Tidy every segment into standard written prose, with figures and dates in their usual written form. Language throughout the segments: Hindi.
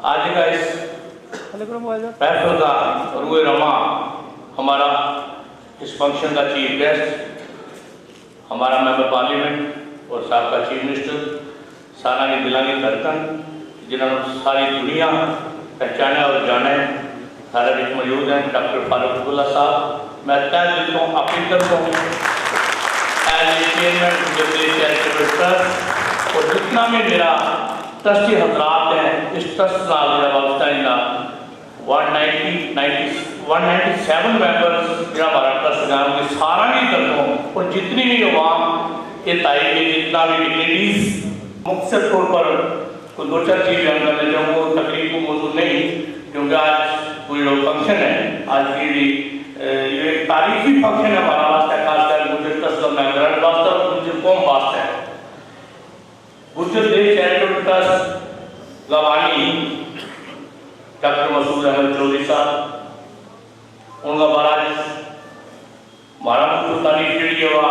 आज का इस महफिल का रूए रमा हमारा इस फंक्शन का चीफ गेस्ट हमारा मेंबर पार्लियामेंट और साबका चीफ मिनिस्टर साना की दिलानी धड़कन जिन्होंने सारी दुनिया पहचाने और जाने सारे बीच मौजूद हैं डॉक्टर फारूक अब्दुल्ला साहब। मैं तय दिल को अपील करता हूँ एज चेयरमैन चैरिटेबल ट्रस्ट और जितना भी मेरा ट्रस्टी हजरात हैं इस ट्रस्ट का वाबस्ता 197 मेंबर्स जो हमारा ट्रस्ट है उनके सारा ही तरफों और जितनी भी अवाम के ताइबे जितना भी डिग्निटीज मुख्तर तौर पर कोई दो चार चीज़ बयान करना चाहूँगा। तकरीब को मौजूद नहीं क्योंकि आज कोई फंक्शन है आज की ये एक तारीखी फंक्शन है हमारा वास्ते खासकर गुजर ट्रस्ट का मेंबर वास्ते और गुजर कौम वास्ते है। गुजर देश चैरिटेबल ट्रस्ट गवानी डॉक्टर मसूद अहमद चौधरी साहब उनका महाराज हमारा तारीफ जी हुआ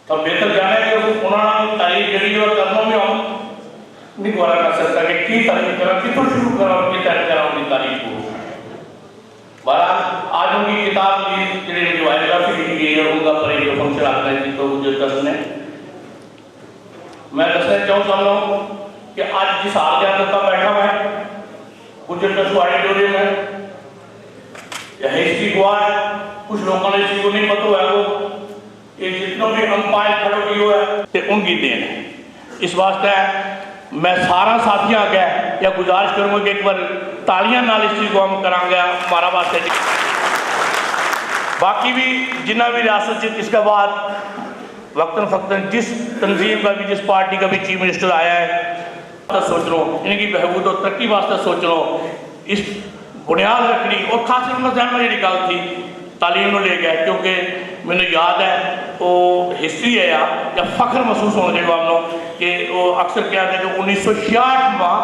तो बेहतर जाने कि उन्होंने तारीफ जी और कर्मों में हम नहीं गौरा कर सकता कि की तारीफ करा कितों शुरू करा उनकी उनकी तारीफ को महाराज आज उनकी किताब की बायोग्राफी लिखी गई है उनका पर एक फंक्शन आता है तो गुजर ट्रस्ट ने मैं दसना चाहूँ सब लोगों कि आज जिस हाल का बैठा हुआ है गुजर ट्रस्ट ऑडिटोरियम है या हिस्ट्री को कुछ लोगों ने इसको नहीं पता हुआ वो ये जितनों भी अंपायर खड़े की हुआ है उनकी देन है। इस वास्ते मैं सारा साथियों आगे या गुजारिश करूंगा कि एक बार तालियां नाल इस चीज़ को हम करांगे हमारा वास्ते। बाकी भी जिन्ना भी रियासत इसके बाद वक्तन फ़क्तन जिस तंजीम का भी जिस पार्टी का भी चीफ मिनिस्टर आया है तो सोच लो इनकी बहबूद और तरक्की वास्ते सोच लो इस बुनियाद रखनी और खास जहन में जी गल थी तालीम ले गया क्योंकि मैंने याद है वो हिस्ट्री है या फ़ख्र महसूस होना चाहिए हम लोग कि वो अक्सर कहते हैं कि 1966 में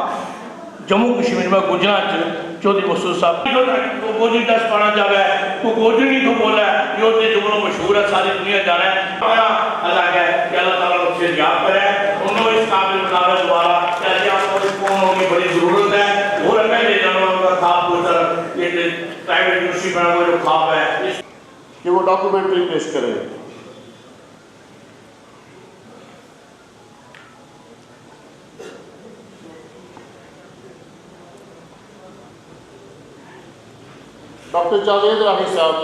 जम्मू कश्मीर में गुजरात चौधरी मसूद साहब को गोजरी दस पढ़ना चाहे तो गोजरी नहीं तो बोला है ये होते जो मशहूर है सारी दुनिया जाना है अल्लाह है कि अल्लाह ताला उनसे याद करे उन्होंने इस काबिल बनावे दोबारा कैसे आपको इस कौम की बड़ी ज़रूरत है वो रखा ले जाना उनका खाब गुजर ये प्राइवेट यूनिवर्सिटी बना हुआ जो खाब है कि वो डॉक्यूमेंट्री पेश करें। डॉक्टर जावेद राही साहब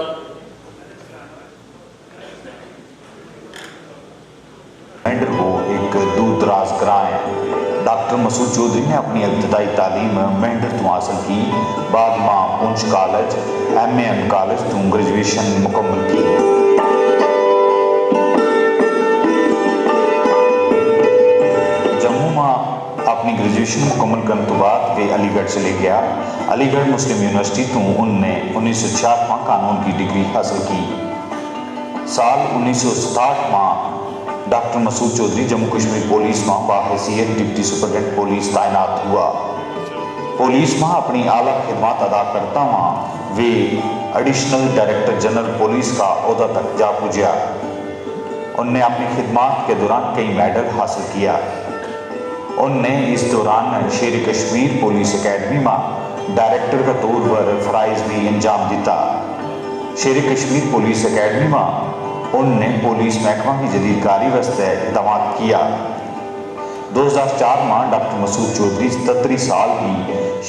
को एक दूर दराज कराए। डॉक्टर मसूद चौधरी ने अपनी इब्तदाई तालीम मेंढर तो हासिल की बाद में पुंछ कॉलेज MAN कॉलेज तो ग्रेजुएशन मुकम्मल की। जम्मू में अपनी ग्रेजुएशन मुकम्मल करने तो बाद वे अलीगढ़ चले गया। अलीगढ़ मुस्लिम यूनिवर्सिटी तो उनने 1966 में कानून की डिग्री हासिल की। साल 1967 में डॉक्टर मसूद चौधरी जम्मू कश्मीर पुलिस में बाहैसियत डिप्टी सुपरिटेंडेंट पुलिस तैनात हुआ। पुलिस में अपनी आला खिदमत अदा करता हुआ वे एडिशनल डायरेक्टर जनरल पुलिस का ओहदा तक जा पहुंचा। उनने अपनी खिदमत के दौरान कई मेडल हासिल किया। उनने इस दौरान शेर कश्मीर पुलिस अकेडमी में डायरेक्टर का तौर पर फ़राइज़ भी अंजाम दिता। शेर कश्मीर पुलिस अकेडमी में उनने पुलिस महकमा की जदीदकारी वास्ते दमाद किया। 2004 में डॉक्टर मसूद चौधरी 37 साल की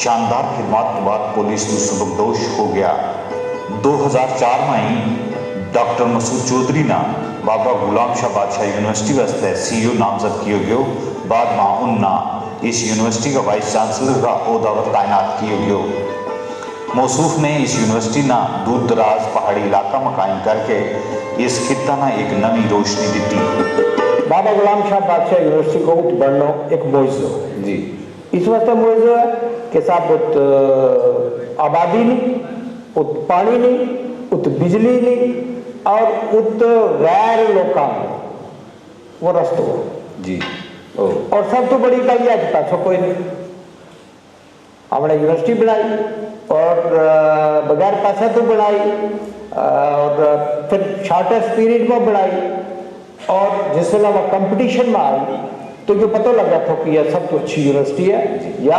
शानदार खिदमत के बाद पुलिस को सबकदोश हो गया। 2004 में ही डॉक्टर मसूद चौधरी ने बाबा गुलाम शाह बादशाह यूनिवर्सिटी वास्ते CEO नामजद किया गया। बाद में उन्ना इस यूनिवर्सिटी का वाइस चांसलर का ओहदा तैनात किया गया। मौसूफ ने इस यूनिवर्सिटी ना दूर दराज पहाड़ी इलाका में कायम करके इस खित्ता ना एक नवी रोशनी दी। बाबा गुलाम शाह बादशाह यूनिवर्सिटी को उत बढ़ना एक मोइज़ो जी इस वास्ते मोइज़ो है कि साहब उत आबादी नहीं उत पानी नहीं उत बिजली नहीं और उत गैर लोका वो रस्तो जी और सब तो बड़ी गल है पाछो कोई नहीं हमने यूनिवर्सिटी बनाई और बगैर पैसा तो बनाई और फिर शॉर्टेस्ट पीरियड में बनाई और जिस वेला कंपटीशन में आई तो जो पता लग गया था कि यह सब तो अच्छी यूनिवर्सिटी है या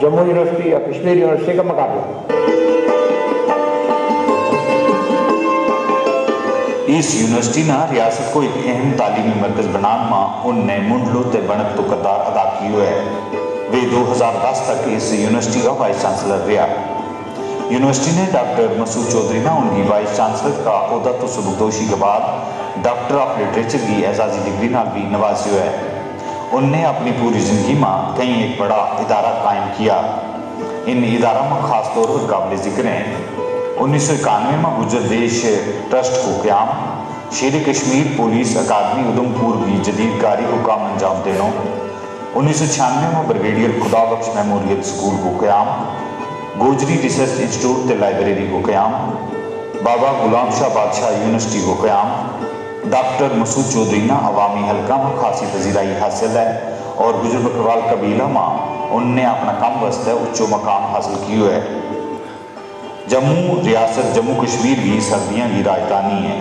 जम्मू यूनिवर्सिटी या कश्मीर यूनिवर्सिटी का मुकाबला। इस यूनिवर्सिटी ने रियासत को एक अहम तालीमी मरकज बनाने में उनने मुंडलो ते बनत तो किरदार अदा किया है। वे 2010 तक इस यूनिवर्सिटी का वाइस चांसलर रहा। यूनिवर्सिटी ने डॉक्टर मसूद चौधरी ने उनकी वाइस चांसलर का ओहदा तो सबकदोशी के बाद डॉक्टर ऑफ लिटरेचर की एजाजी डिग्री नाल भी नवाजियो है। उनने अपनी पूरी जिंदगी में कई एक बड़ा इदारा कायम किया। इन इदारा में खास तौर पर काबिल जिक्र हैं 1991 में गुजर देश ट्रस्ट को क्याम, शेर कश्मीर पुलिस अकादमी उधमपुर की जदीदकारी को काम अंजाम देना, 1996 में ब्रिगेडियर खुदाबख्श मेमोरियल स्कूल को क्याम, गोजरी रिसर्च इंस्टीट्यूट ते लाइब्रेरी को क्याम, बाबा गुलाम शाह बादशाह यूनिवर्सिटी को क्याम। डॉक्टर मसूद चौधरी ने अवामी हल्का में खासी पजीराई हासिल है और गुजर बकरवाल कबीला में उनने अपना कम वस्ते उच्चो मकाम हासिल किया है। जम्मू रियासत जम्मू कश्मीर की सर्दियों की राजधानी है।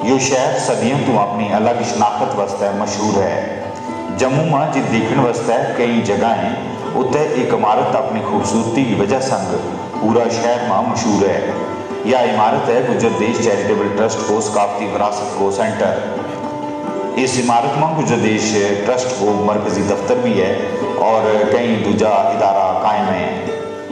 यो शहर सदियों तो अपनी अलग शनाख्त वास्ते मशहूर है। जम्मू में जो देखने वास्ते कई जगह हैं उत्ते एक इमारत अपनी खूबसूरती की वजह संग पूरा शहर में मशहूर है। यह इमारत है गुजर देश चैरिटेबल ट्रस्ट को सकाफती विरासत को सेंटर। इस इमारत में गुजर देश ट्रस्ट को मरकजी दफ्तर भी है और कई दूजा इदारा कायम है।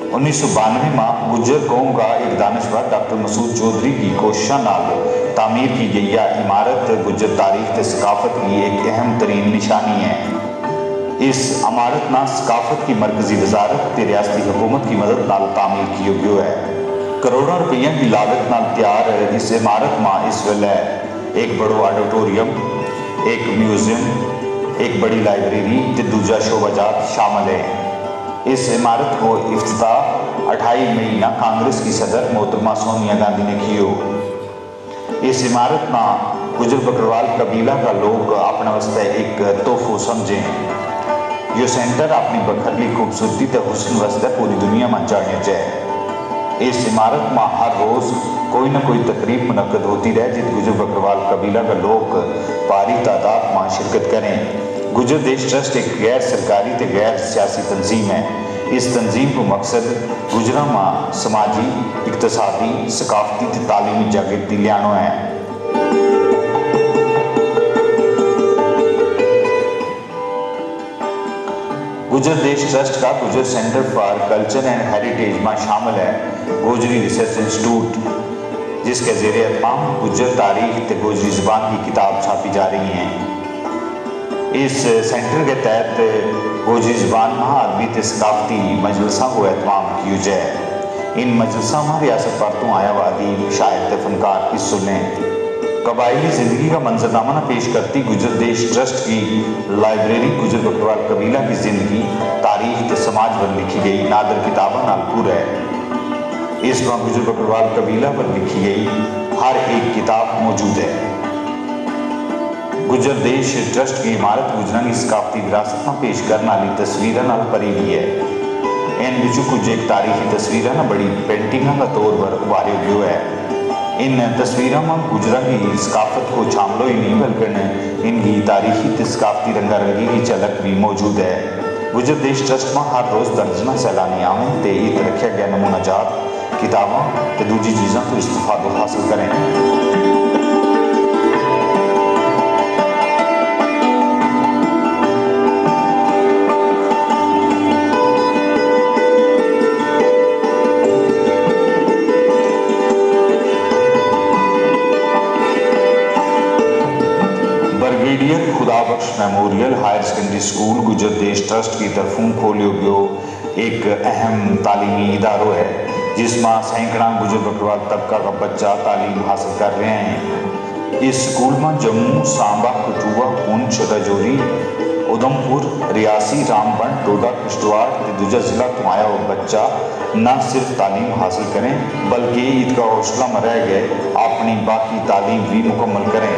1992 में गुजर कौम का एक दानिशवर डॉक्टर मसूद चौधरी की कोशिशों नाल तामीर की गई यह इमारत गुजर तारीख ते सकाफत की एक अहम तरीन निशानी है। इस इमारत ना सकाफत की मरकजी वजारत ते रियासती हुकूमत की मदद नाल तामीर किया गया है। करोड़ों रुपये की लागत नाल तैयार इस इमारत में इस वेले एक बड़ो ऑडिटोरियम, एक म्यूजियम, एक बड़ी लाइब्रेरी ते दूजा शोबाजात शामिल है। इस इमारत को इफ्तिताह 28 मई ना कांग्रेस की सदर मोहतरमा सोनिया गांधी ने कियो। इस इमारत ना गुजर बकरवाल कबीला का लोग अपने वास्ते एक तोहफो समझें। यो सेंटर अपनी बखरली खूबसूरती ते हुस्न वास्ते पूरी दुनिया में जाने जाए। इस इमारत में हर रोज़ कोई ना कोई तकरीब मुनक्कद होती रहे जिस गुजर बकरवाल कबीला का लोग भारी तादाद में शिरकत करें। गुजर देश ट्रस्ट एक गैर सरकारी ते गैर सियासी तंजीम है। इस तंजीम को मकसद गुजरा में समाजी, इक्तसादी, सकाफती ते तालीमी जागृति लियानो है। गुजर देश ट्रस्ट का गुजर centre for culture and heritage में शामिल है गोजरी रिसर्च इंस्टीट्यूट, जिसके ज़ेरे एहतमाम गुजर तारीख ते गोजरी ज़बान की किताब छापी जा रही हैं। इस सेंटर के तहत गोजरी ज़बान में आदमी ते सकाफती मजलसा को एहतमाम किया जाए। इन मजलसा में रियासत भर तो आया वादी शायर ते फनकार की सुने कबायली ज़िंदगी का मंजरनामा न पेश करती गुजर देश ट्रस्ट की लाइब्रेरी गुजर बकरवाल कबीला की ज़िंदगी, तारीख ते समाज पर लिखी गई नादर किताबा नालपुर है। इसमें गुजर बकरवाल कबीला पर लिखी गई हर एक किताब मौजूद है। गुजर देश ट्रस्ट की इमारत गुजरां की सकाफती विरासत में पेश करने वाली तस्वीरें नाल भरी हुई है। इन विचों कुछ एक तारीखी तस्वीरें ना बड़ी पेंटिंग का तौर पर उभारे हुए है। इन तस्वीरों में गुजरां की सकाफत को शामिल ही नहीं बल्कि इनकी तारीखी ते सकाफती रंगारंगी की झलक भी मौजूद है। गुजर देश ट्रस्ट में हर रोज़ दर्जना सैलानी आवें ते ईद रखा गया नमूना जात किताबों ते दूजी चीज़ों तो इस्तेफादो हासिल करें। Brigadier Khudabakhsh memorial higher secondary school गुजर देश ट्रस्ट की तरफों खोलियो गयो एक अहम तालीमी इदारो है जिसमें सैकड़ा गुजर बकरवाल तबका का बच्चा तालीम हासिल कर रहे हैं। इस स्कूल में जम्मू, सांबा, कठुआ, पुंछ, राजौरी, उधमपुर, रियासी, रामबन, डोडा, किश्तवाड़ ते दूजा जिला तो आया हुआ बच्चा न सिर्फ तालीम हासिल करें बल्कि इसका हौसला में रह गए अपनी बाकी तालीम भी मुकम्मल करें।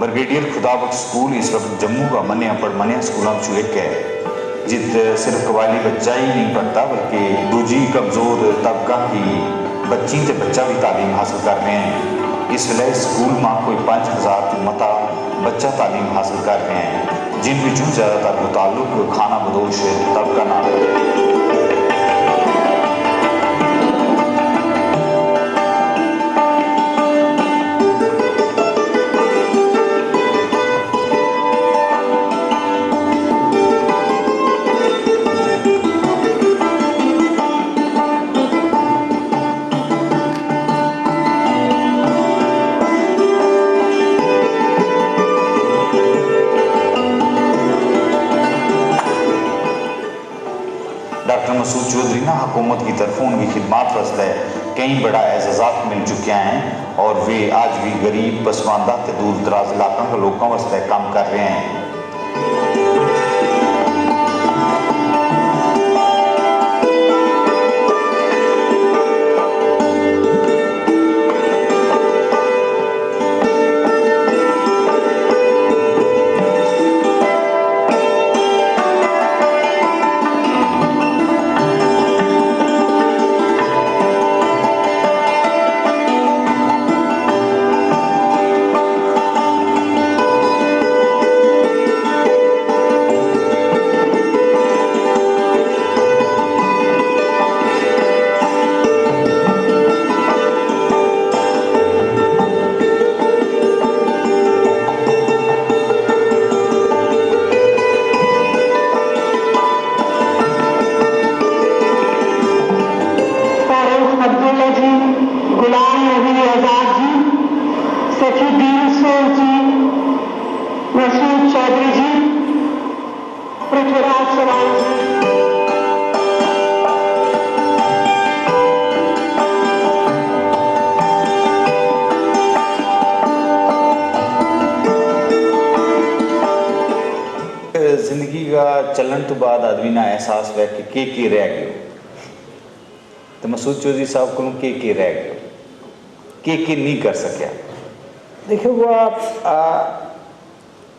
ब्रिगेडियर खुदाबख्श स्कूल इस वक्त जम्मू का मनिया पढ़मनिया स्कूलों में एक है जित सिर्फ कबायली बच्चा ही नहीं पढ़ता बल्कि दूजी कमज़ोर तबका की बच्ची ते बच्चा भी तालीम हासिल कर रहे हैं। इस वेले स्कूल में कोई 5000 तो मता बच्चा तालीम हासिल कर रहे हैं, जिन विचों ज़्यादातर को ताल्लुक खाना बदोश तबका नाल है। डॉक्टर मसूद चौधरी ना हुकूमत की तरफ उनकी खिदमात वास्ते कई बड़ा एजाज़ात मिल चुके हैं और वे आज भी गरीब पसमानदा ते दूर दराज इलाकों के लोगों वास्ते काम कर रहे हैं। जिंदगी का चलन तो बाद आदमी ना एहसास हुआ कि के रह गए तो मसूद चौधरी साहब को के रह गए के नहीं कर सकिया। देखिए वो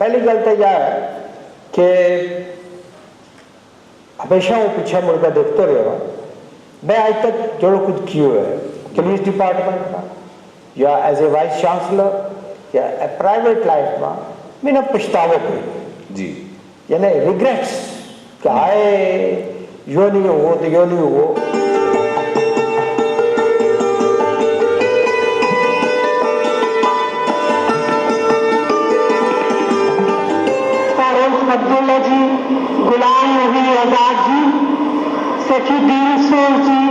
पहली गल तो यह है कि हमेशा वो पीछे मुड़कर देखते रहा। मैं आज तक जो कुछ किया है पुलिस डिपार्टमेंट का या एज ए वाइस चांसलर या प्राइवेट लाइफ में मैंने पछतावा पे जी यानी रिग्रेट्स कि आए यो नहीं हो तो यो नहीं हो। फारूक अब्दुल्ला जी, गुलाम नबी आजाद जी, सखीउद्दीन सोल जी,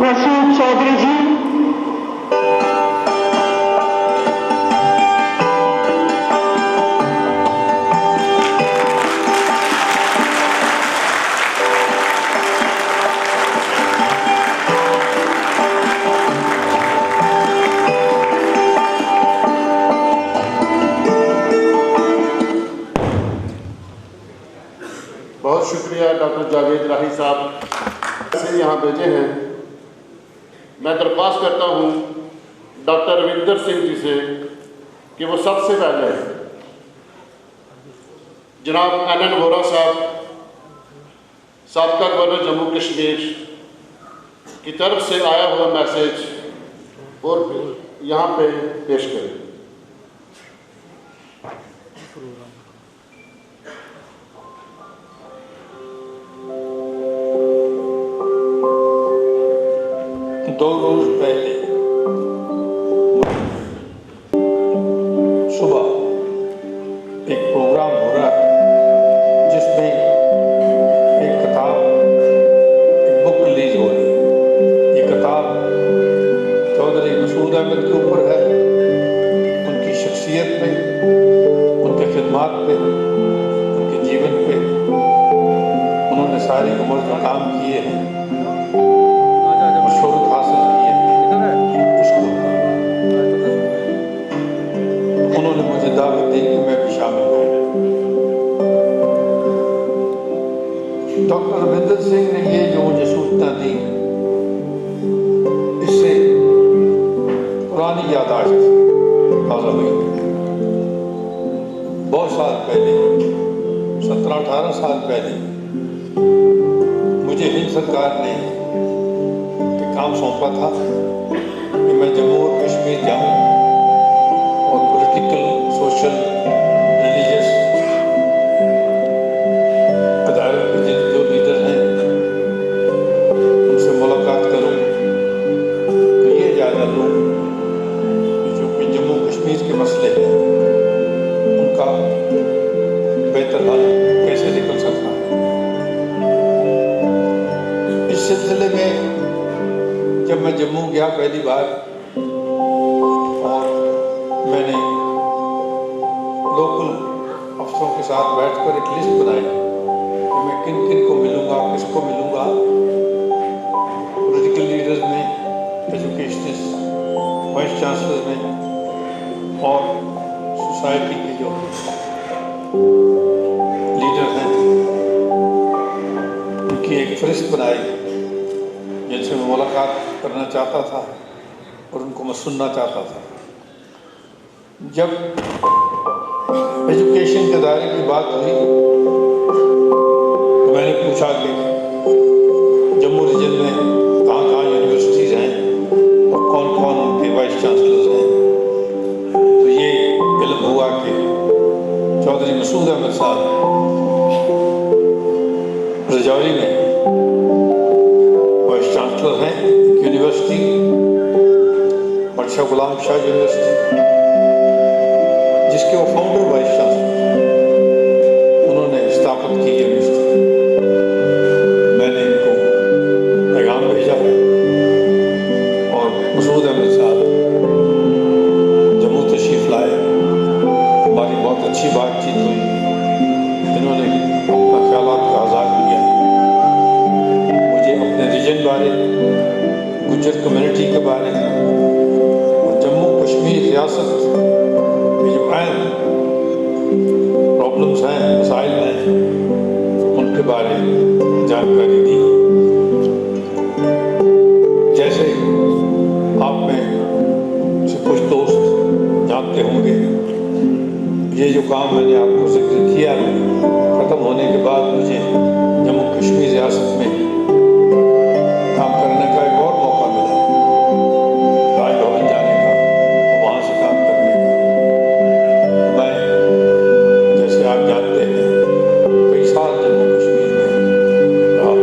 मसूद चौधरी जी, बहुत शुक्रिया डॉक्टर जावेद राही साहब से यहाँ भेजे हैं। मैं दरख्वास्त करता हूँ डॉक्टर रविंदर सिंह जी से कि वो सबसे पहले जनाब एन वोरा साहब साबका गवर्नर जम्मू कश्मीर की तरफ से आया हुआ मैसेज और यहाँ पे पेश करें। दो रोज पहले सुबह एक प्रोग्राम हो रहा है जिसमें एक किताब एक बुक रिलीज हो रही है। ये किताब चौधरी मसूद अहमद के ऊपर है, उनकी शख्सियत पे, उनके खिदमात पे, उनके जीवन पे, उन्होंने सारी उम्र जो काम किए हैं शोहरत हासिल की है उसको उन्होंने मुझे दावत दी कि मैं भी शामिल हूँ। डॉक्टर रविंदर सिंह ने ये जो मुझे सूचना दी इससे पुरानी यादाश्त ताज़ा हुई। बहुत साल पहले 17-18 साल पहले मुझे हिंद सरकार ने काम काम सौंपा था कि मैं जम्मू और कश्मीर जाऊँ और पॉलिटिकल, सोशल, रिलीजियस अदारों के जो लीडर हैं उनसे मुलाकात करूँ, तो ये जाना लूँ कि जो कि जम्मू कश्मीर के मसले हैं उनका बेहतर हल कैसे निकल सकता है। इस सिलसिले में जब मैं जम्मू गया पहली बार और मैंने लोकल अफसरों के साथ बैठकर एक लिस्ट बनाई कि मैं किन किन को मिलूंगा, किसको मिलूंगा, पॉलिटिकल लीडर्स में, एजुकेशनिस्ट, वाइस चांसलर में और सोसाइटी के जो लीडर हैं उनकी एक फहरिस्त बनाई जिनसे मैं मुलाकात करना चाहता था और उनको मैं सुनना चाहता था। जब एजुकेशन के दायरे की बात हुई तो मैंने पूछा कि जम्मू रीजन में कहाँ कहाँ यूनिवर्सिटीज़ हैं और कौन कौन उनके वाइस चांसलर्स हैं। तो ये इल्म हुआ कि चौधरी मसूद अहमद साहब रजौरी में वाइस चांसलर हैं एक यूनिवर्सिटी, बादशाह गुलाम शाह यूनिवर्सिटी, जिसके वो फाउंडर वाइस चांसलर उन्होंने स्थापित की यूनिवर्सिटी। मैंने इनको पैगाम भेजा और मसूद अहमद साहब जम्मू तशरीफ लाए, हमारी बहुत अच्छी बातचीत हुई। इन्होंने अपना ख्यालात का आज़ाद किया, मुझे अपने रीजन बारे, गुज्जर कम्युनिटी के बारे और जम्मू कश्मीर रियासत की जो अहम प्रॉब्लम्स हैं, मसाइल हैं, उनके बारे में जानकारी दी। जैसे आप में से कुछ दोस्त जानते होंगे, ये जो काम मैंने आपको जिक्र किया ख़त्म होने के बाद मुझे जम्मू कश्मीर रियासत में काम करने का एक और मौका मिला, राजभवन जाने का, वहाँ से काम करने का। मैं जैसे आप जानते हैं कई साल जम्मू कश्मीर में रहा।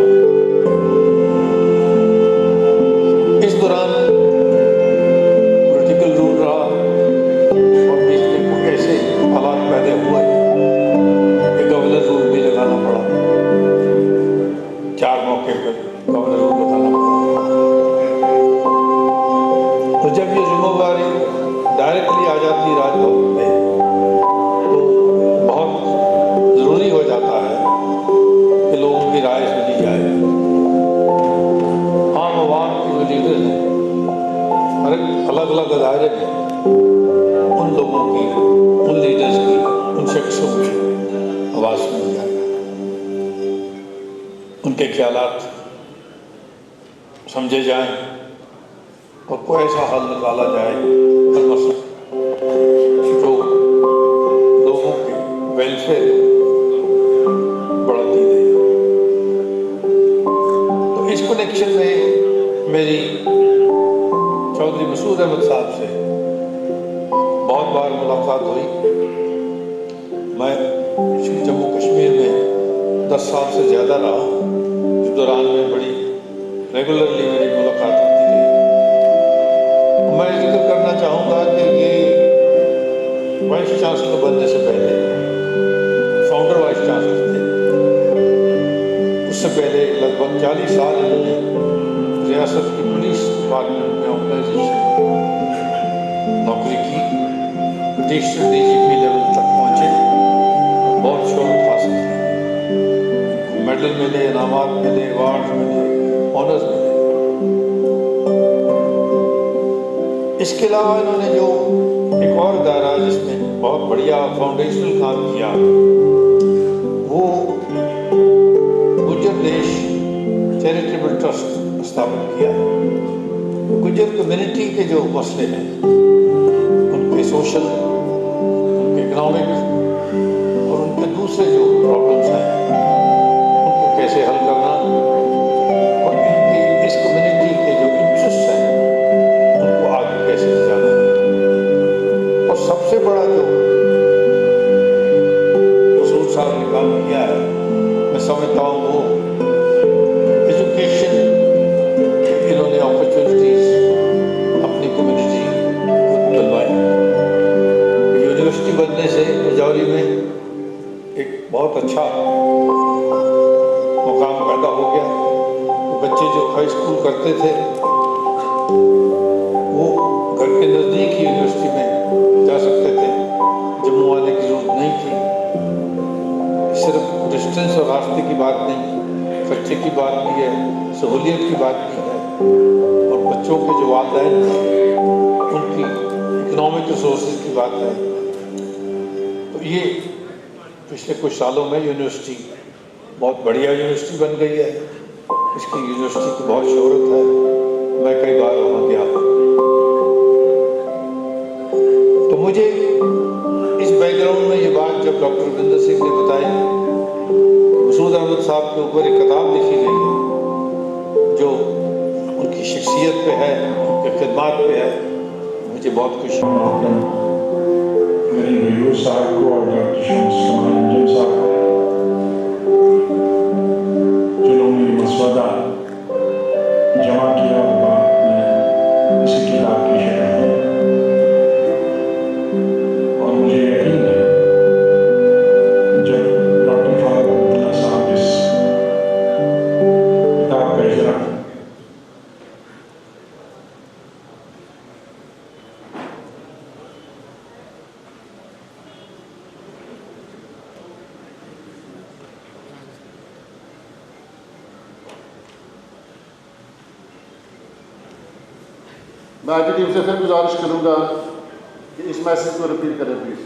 इस दौरान पॉलिटिकल रूल रहा और बीच में कुछ ऐसे हालात पैदा हुए कि गवर्नर रूल भी लगाना पड़ा। 4 मौके पर गवर्नर रूल लगाना पड़ा। तो जब ये जिम्मेदारी डायरेक्टली आ जाती राजभवन में तो बहुत ज़रूरी हो जाता है कि लोगों की राय सुनी जाए। आम आवाम के जो लीडर हैं हर अलग अलग अदारे में उन लोगों की, उन लीडर्स की, उन शख्सों की आवाज़ सुनी जाए, उनके ख्यालात समझे जाएं और कोई ऐसा हल निकाला जाए हर मसला जो लोगों के वेलफेयर बढ़ाती दे। तो इस कनेक्शन में मेरी चौधरी मसूद अहमद साहब से बहुत बार मुलाकात हुई। मैं जम्मू कश्मीर में 10 साल से ज़्यादा रहा, इस दौरान में बड़ी रेगुलरली मेरी मुलाकात होती रही। मैं जिक्र करना चाहूँगा कि ये वाइस चांसलर बनने से पहले फाउंडर वाइस चांसलर थे। उससे पहले लगभग 40 साल इन्होंने रियासत की पुलिस डिपार्टमेंट में ऑर्गेनाइजेशन नौकरी की, डिस्ट्रिक्ट DGP लेवल तक पहुँचे, बहुत शोहरत हासिल की, मेडल मिले, इनामात मिले, अवार्ड मिले, ऑनर्स मिले। इसके अलावा इन्होंने जो एक और दायरा जिसमें बहुत बढ़िया फाउंडेशनल काम किया वो गुज्जर देश चैरिटेबल ट्रस्ट स्थापित किया। गुज्जर कम्युनिटी के जो मसले हैं, उनके सोशल, उनके इकोनॉमिक और उनके दूसरे जो प्रॉब्लम्स हैं उनको कैसे हल करना और इनके इस कम्युनिटी के जो सबसे बड़ा जो मसूद साहब ने काम किया है, मैं समझता हूँ वो एजुकेशन, इन्होंने अपॉर्चुनिटीज अपनी कम्युनिटी को दिलवाई। यूनिवर्सिटी बनने से रजौरी में एक बहुत अच्छा मुकाम पैदा हो गया। बच्चे जो हाई स्कूल करते थे वो घर के नज़दीक ही यूनिवर्सिटी में जा सकते थे, जम्मू आने की जरूरत नहीं थी। सिर्फ डिस्टेंस और रास्ते की बात नहीं, खर्चे की बात भी है, सहूलियत की बात भी है, और बच्चों के जो वालिदैन उनकी इकोनॉमिक रिसोर्सेज की बात है। तो ये पिछले कुछ सालों में यूनिवर्सिटी बहुत बढ़िया यूनिवर्सिटी बन गई है। इसकी यूनिवर्सिटी की बहुत शोहरत है, मैं कई बार वहाँ गया। तो मुझे इस बैकग्राउंड में ये बात जब डॉक्टर विंदर सिंह ने बताई, मसूद अहमद साहब के ऊपर एक किताब लिखी गई है जो उनकी शख्सियत पे है, उनके खिदमात पे है, मुझे बहुत खुशी है। मेरी वीरू साहब को और डॉक्टर शमस साहब को जिन्होंने मसवदा जमा किया हुआ मैं इसी किताब की शक्ल में, और मुझे यकीन है जब डॉक्टर फारूक अब्दुल्ला साहब इस किताब का इजरा मैं आज टीम से फिर गुजारिश करूंगा कि इस मैसेज को रिपीट करें प्लीज।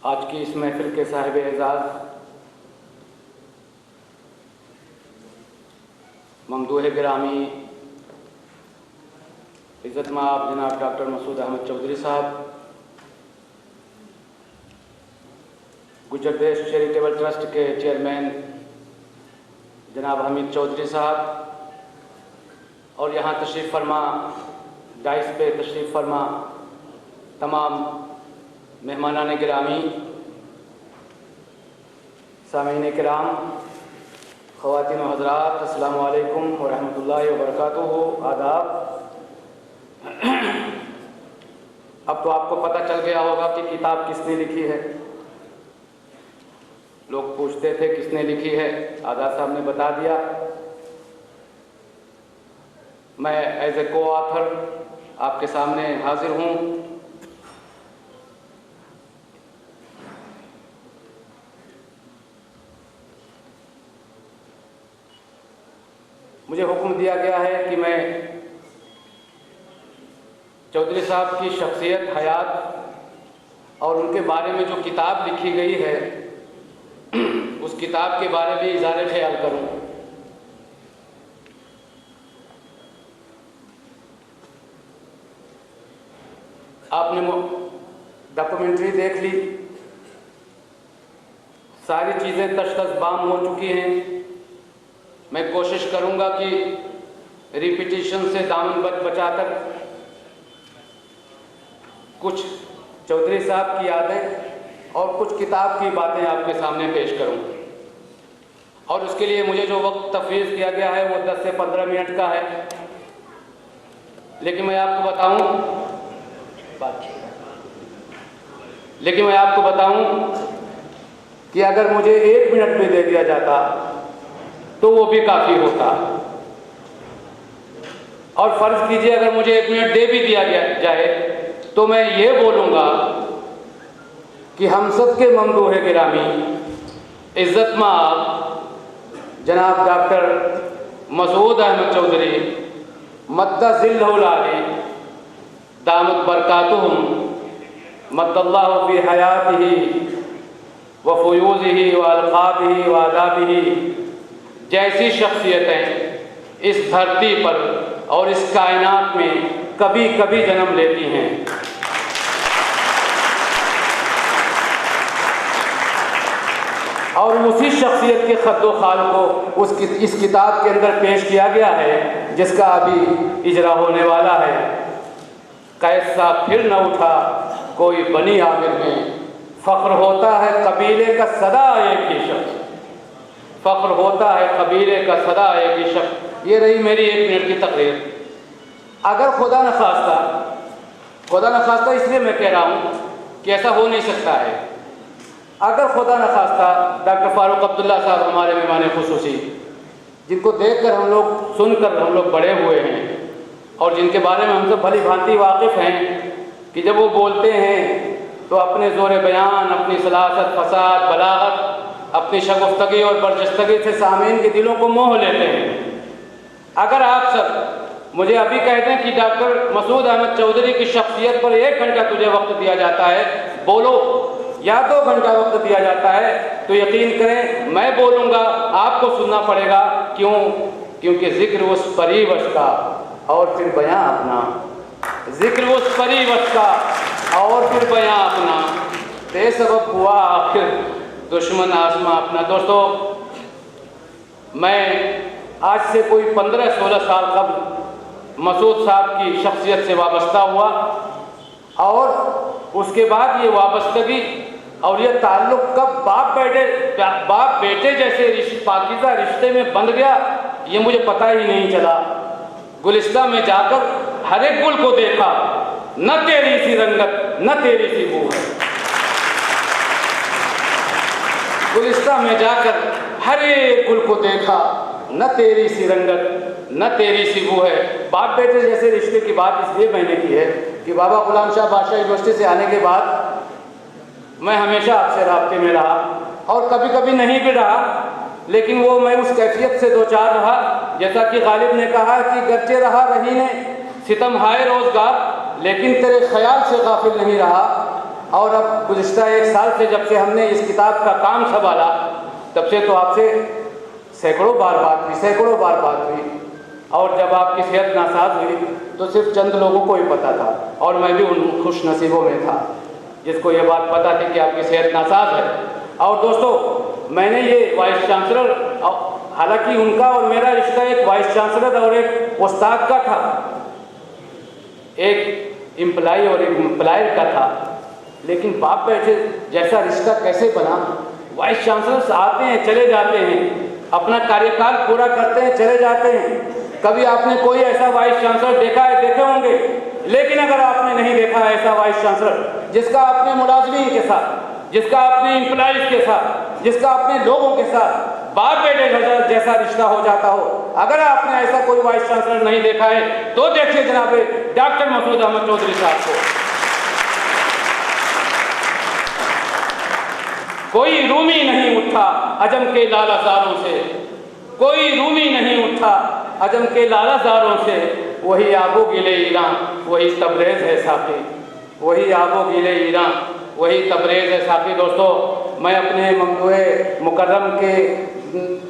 आज की इस महफिल के साहिब एजाज़ ममदूह गिरामी इज़्ज़त माब जनाब डॉक्टर मसूद अहमद चौधरी साहब, गुज्जर देश चैरिटेबल ट्रस्ट के चेयरमैन जनाब हमीद चौधरी साहब, और यहाँ तशरीफ़ फरमा डाइस पे तशरीफ़ फरमा तमाम मेहमानान गिरामी, सामीन किराम, ख़वातीन व हज़रात, अस्सलामु अलैकुम व रहमतुल्लाहि व बरकातुहू। आदाब। अब तो आपको पता चल गया होगा कि किताब किसने लिखी है। लोग पूछते थे किसने लिखी है, आज़ाद साहब ने बता दिया। मैं एज ए को ऑथर आपके सामने हाजिर हूँ। मुझे हुक्म दिया गया है कि मैं चौधरी साहब की शख्सियत, हयात और उनके बारे में जो किताब लिखी गई है उस किताब के बारे में इज़ारे ख्याल करूं। आपने डॉक्यूमेंट्री देख ली, सारी चीज़ें तशख़िस-बाम हो चुकी हैं। मैं कोशिश करूंगा कि रिपीटिशन से दामन बचाकर कुछ चौधरी साहब की यादें और कुछ किताब की बातें आपके सामने पेश करूं। और उसके लिए मुझे जो वक्त तफवीज़ किया गया है वो 10 से 15 मिनट का है। लेकिन मैं आपको बताऊं कि अगर मुझे 1 मिनट भी दे दिया जाता तो वो भी काफ़ी होता। और फ़र्ज़ कीजिए अगर मुझे 1 मिनट दे भी दिया जाए तो मैं ये बोलूँगा कि हम सब के ममदूह गिरामी, इज़्ज़त माब जनाब डॉक्टर मसूद अहमद चौधरी मद्दज़िल्लहुल आली दामत बरकातुहुम मद्दल्लाहु फ़ी हयातिही व फ़ुयूज़िही व अलक़ाबिही व आदाबिही जैसी शख्सियतें इस धरती पर और इस कायनात में कभी कभी जन्म लेती हैं। और उसी शख्सियत के खद्दो-खाल को इस किताब के अंदर पेश किया गया है जिसका अभी इजरा होने वाला है। कैसा फिर न उठा कोई बनी आमिर में, फ़ख्र होता है कबीले का सदा एक ही शख्स, फ़ख्र होता है कबीले का सदा एक ही शख्स। ये रही मेरी 1 मिनट की तकरीर। अगर खुदा न खास्ता इसलिए मैं कह रहा हूँ कि ऐसा हो नहीं सकता है। अगर खुदा न खास्ता डॉक्टर फ़ारूक अब्दुल्ला साहब हमारे मेहमान खुसूसी, जिनको देखकर हम लोग, सुनकर हम लोग बड़े हुए हैं और जिनके बारे में हम सब भली भांति वाकिफ़ हैं कि जब वो बोलते हैं तो अपने ज़ोर बयान, अपनी सलासत, फसाद, बलागत, अपनी शगुफ्तगी और बरजस्तगी से सामीन के दिलों को मोह लेते हैं। अगर आप सब मुझे अभी कहते हैं कि डॉक्टर मसूद अहमद चौधरी की शख्सियत पर 1 घंटा तुझे वक्त दिया जाता है, बोलो, या 2 घंटा वक्त दिया जाता है, तो यकीन करें मैं बोलूँगा, आपको सुनना पड़ेगा। क्यों? क्योंकि ज़िक्र उस परीवश का और फिर बयां अपना, ज़िक्र उस परीवश का और फिर बयां अपना, बेसबब हुआ आखिर दुश्मन आसमां अपना। दोस्तों, मैं आज से कोई 15-16 साल कबल मसूद साहब की शख्सियत से वाबस्ता हुआ और उसके बाद ये वाबस्तगी और ये ताल्लुक़ कब बाप बेटे जैसे पाकीज़ा रिश्ते में बंध गया ये मुझे पता ही नहीं चला। गुलिस्ता में जाकर हर एक गुल को देखा, न तेरी सी रंगत न तेरी सी बू है। गुलिस्ता में जाकर हर एक गुल को देखा, न तेरी सी रंगत न तेरी सी बू है। बाप बेटे जैसे रिश्ते की बात इसलिए मैंने की है कि बाबा गुलाम शाह बादशाह यूनिवर्सिटी से आने के बाद मैं हमेशा आपसे राब्ते में रहा और कभी कभी नहीं भी रहा, लेकिन वो मैं उस कैफियत से 2-4 रहा। जैसा कि गालिब ने कहा कि गर्चे रहा रहीने सितम हाय रोज़गार, लेकिन तेरे ख्याल से गाफिल नहीं रहा। और अब गुज़िश्ता 1 साल से जब से हमने इस किताब का काम संभाला, तब से तो आपसे सैकड़ों बार बात हुई और जब आपकी सेहत नासाज हुई तो सिर्फ चंद लोगों को ही पता था और मैं भी उन खुश नसीबों में था जिसको ये बात पता थी कि आपकी सेहत नासाज है। और दोस्तों, मैंने ये वाइस चांसलर, हालांकि उनका और मेरा रिश्ता एक वाइस चांसलर और एक उस्ताद का था, एक एम्प्लाई और एक एम्प्लॉयर का था, लेकिन बाप बेटे जैसा रिश्ता कैसे बना? वाइस चांसलर आते हैं चले जाते हैं, अपना कार्यकाल पूरा करते हैं, चले जाते हैं। कभी आपने कोई ऐसा वाइस चांसलर देखा है? देखे होंगे। लेकिन अगर आपने नहीं देखा है ऐसा वाइस चांसलर जिसका अपने मुलाजमीन के साथ, जिसका अपने एम्प्लॉइज के साथ, जिसका अपने लोगों के साथ बाप बेटे जैसा रिश्ता हो जाता हो, अगर आपने ऐसा कोई वाइस चांसलर नहीं देखा है तो देखिए जनाब डॉक्टर मसूद अहमद चौधरी साहब को। कोई रूमी नहीं उठा अजम के लालाजारों से, कोई रूमी नहीं उठा अजम के लालाजारों से। वही आबो गिले ईरान, वही तबरेज़ है साक़ी, वही आबो गिले ईरान, वही तबरेज़ है साक़ी। दोस्तों, मैं अपने ममदूए मुकर्रम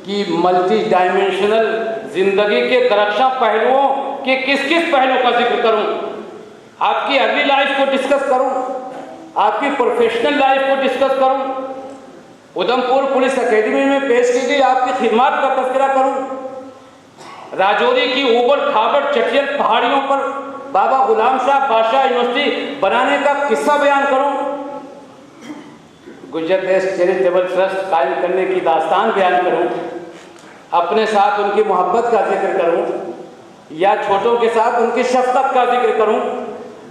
की मल्टी डायमेंशनल ज़िंदगी के दरख्शां पहलुओं के किस किस पहलू का जिक्र करूं? आपकी अर्ली लाइफ को डिस्कस करूं, आपकी प्रोफेशनल लाइफ को डिस्कस करूं, उधमपुर पुलिस एकेडमी में पेश की गई आपकी खिदमत का तज़किरा करूं, राजौरी की ऊबड़ खाबड़ चटियल पहाड़ियों पर बाबा गुलाम शाह बादशाह यूनिवर्सिटी बनाने का किस्सा बयान करूं, गुजर देश चैरिटेबल ट्रस्ट कायम करने की दास्तान बयान करूं, अपने साथ उनकी मोहब्बत का जिक्र करूं या छोटों के साथ उनकी शफ़क़त का जिक्र करूं,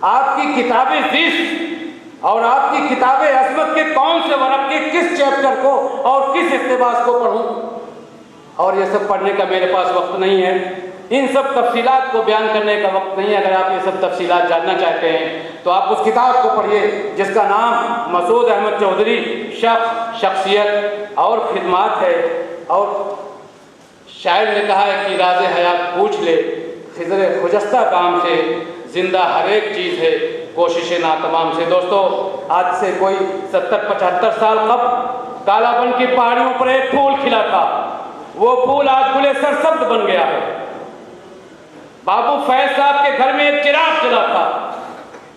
आपकी किताबें ज़िस्त और आपकी किताबें अज़मत के कौन से वर्क़ के किस चैप्टर को और किस इक़्तिबास को पढ़ूं, और ये सब पढ़ने का मेरे पास वक्त नहीं है। इन सब तफसीलात को बयान करने का वक्त नहीं है। अगर आप ये सब तफसीलात जानना चाहते हैं तो आप उस किताब को पढ़िए जिसका नाम मसूद अहमद चौधरी शख्सियत और खिदमात है। और शायर ने कहा है कि राज़ हयात पूछ ले, खिज़र खुजस्ता काम से, जिंदा हर एक चीज़ है कोशिश नातमाम से। दोस्तों, आज से कोई 70-75 साल कब कालाबन की पहाड़ियों पर एक फूल खिला था, वो फूल आज गुले सरसब्ज बन गया है। बाबू फैज साहब के घर में एक चिराग जला था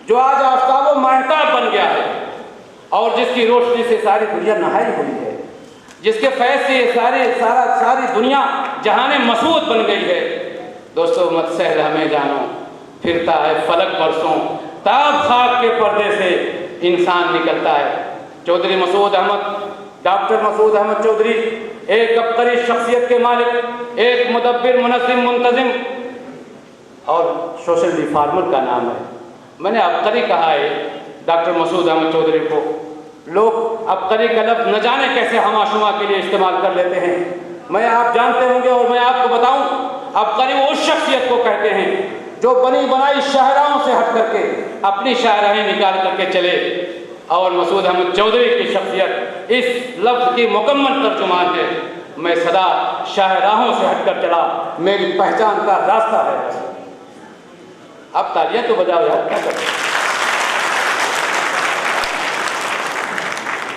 जो आज आफ्ताब महताब बन गया है, और जिसकी रोशनी से सारी दुनिया नहाई हुई है, जिसके फैज से ये सारी दुनिया जहाने मसूद बन गई है। दोस्तों, मत सहल हमें जानो, फिरता है फलक बरसों, ताब खाक के पर्दे से इंसान निकलता है। चौधरी मसूद अहमद, डॉक्टर मसूद अहमद चौधरी एक अबकरी शख्सियत के मालिक, एक मुदब्बिर, मुनज़्ज़िम, मुंतज़िम और सोशल रिफॉर्मर का नाम है। मैंने अबकरी कहा है डॉक्टर मसूद अहमद चौधरी को। लोग अबकरी का लफ्ज़ न जाने कैसे हमाशुमा के लिए इस्तेमाल कर लेते हैं। मैं आप जानते होंगे और मैं आपको बताऊं, अबकरी वो उस शख्सियत को कहते हैं जो बनी बनाई शाहराओं से हट करके अपनी शायराएँ निकाल करके चले, और मसूद अहमद चौधरी की शख्सियत इस लफ्ज़ की मुकम्मल तर्जुमान है। मैं सदा शाहराहों से हटकर चला, मेरी पहचान का रास्ता है। अब तालियां तो बजाओ यार, क्या करें।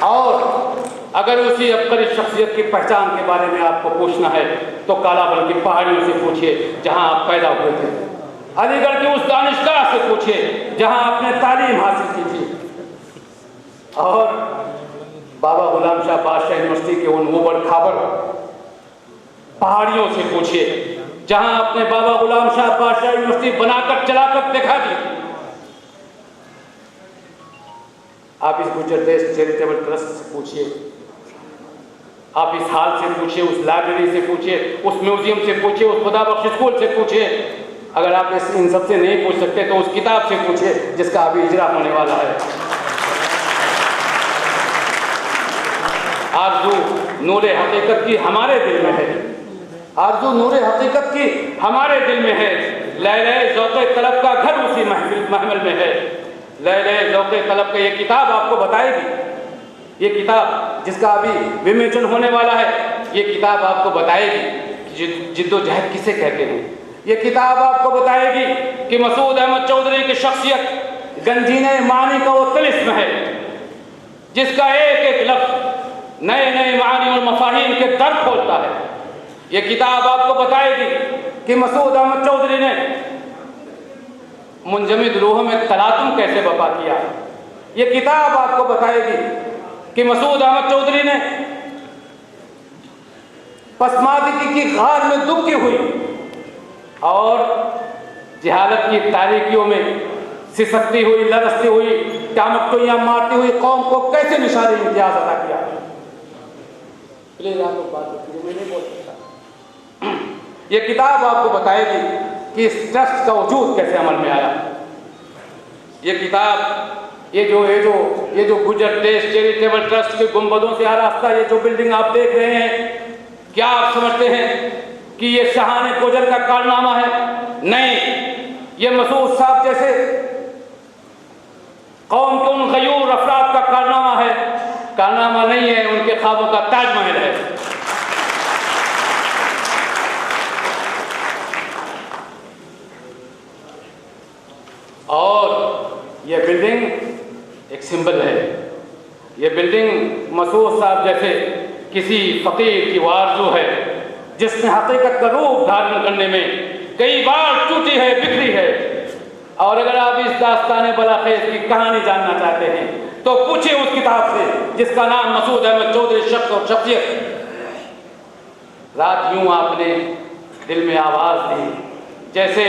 और अगर उसी अबकरी शख्सियत की पहचान के बारे में आपको पूछना है तो कालाबन की पहाड़ियों से पूछिए जहां आप पैदा हुए थे, अलीगढ़ की उस दानिशगाह से पूछिए जहां आपने तालीम हासिल की थी, और बाबा गुलाम शाह बादशाह यूनिवर्सिटी के उन ऊबड़ खाबड़ पहाड़ियों से पूछिए जहां आपने बाबा गुलाम शाह बादशाह यूनिवर्सिटी बनाकर चलाकर दिखा दी। आप इस गुजर देश चैरिटेबल ट्रस्ट से पूछिए, आप इस हाल से पूछिए, उस लाइब्रेरी से पूछिए, उस म्यूजियम से पूछिए, उस खुदाबख्श स्कूल से पूछिए। अगर आप इन सबसे नहीं पूछ सकते तो उस किताब से पूछिए जिसका अभी इजरा होने वाला है। आरज़ू नूरे हकीकत की हमारे दिल में है, आरज़ू नूरे हकीकत की हमारे दिल में है। लैले ज़ौक़े तलब का घर उसी महमिल में है। लैले ज़ौक़े तलब का ये किताब आपको बताएगी, ये किताब जिसका अभी विमोचन होने वाला है, ये किताब आपको बताएगी कि जिद्दोजहद किसे कहते हैं। ये किताब आपको बताएगी कि मसूद अहमद चौधरी की शख्सियत गंजीने मानी का वो तिलिस्म है जिसका एक एक लफ्ज़ नए नए मानी और मफाहीम के दर खोलता है। ये किताब आपको बताएगी कि मसूद अहमद चौधरी ने मुंजमिद रूह में तलातुम कैसे बपा किया। ये किताब आपको बताएगी कि मसूद अहमद चौधरी ने पसमादगी की गार में दुबकी हुई और जहालत की तारीकियों में सिसकती हुई, लरसती हुई, टामकटोइयां मारती हुई कौम को कैसे निशानी इम्तियाज अदा किया। प्लीज आप लोग बात, मैं नहीं बोल सकता। ये किताब आपको बताएगी कि इस ट्रस्ट का वजूद कैसे अमल में आया। ये किताब ये जो गुजर देश चैरिटेबल ट्रस्ट के गुंबदों से आरास्ता ये जो बिल्डिंग आप देख रहे हैं, क्या आप समझते हैं कि ये शाहाने गुजर का कारनामा है? नहीं, ये मसूद साहब जैसे कौम के उन गयूर अफराद का कारनामा है। कारनामा नहीं है, उनके ख्वाबों का ताजमहल है। और ये बिल्डिंग एक सिंबल है। ये बिल्डिंग मसूद साहब जैसे किसी फकीर की आरज़ू है जिसने हकीकत का रूप धारण करने में कई बार टूटी है, बिखरी है। और अगर आप इस दास्तान बलाखेज की कहानी जानना चाहते हैं तो पूछिए उस किताब से जिसका नाम मसूद अहमद चौधरी शख्स और शख्सियत। रात यूं आपने दिल में आवाज़ दी जैसे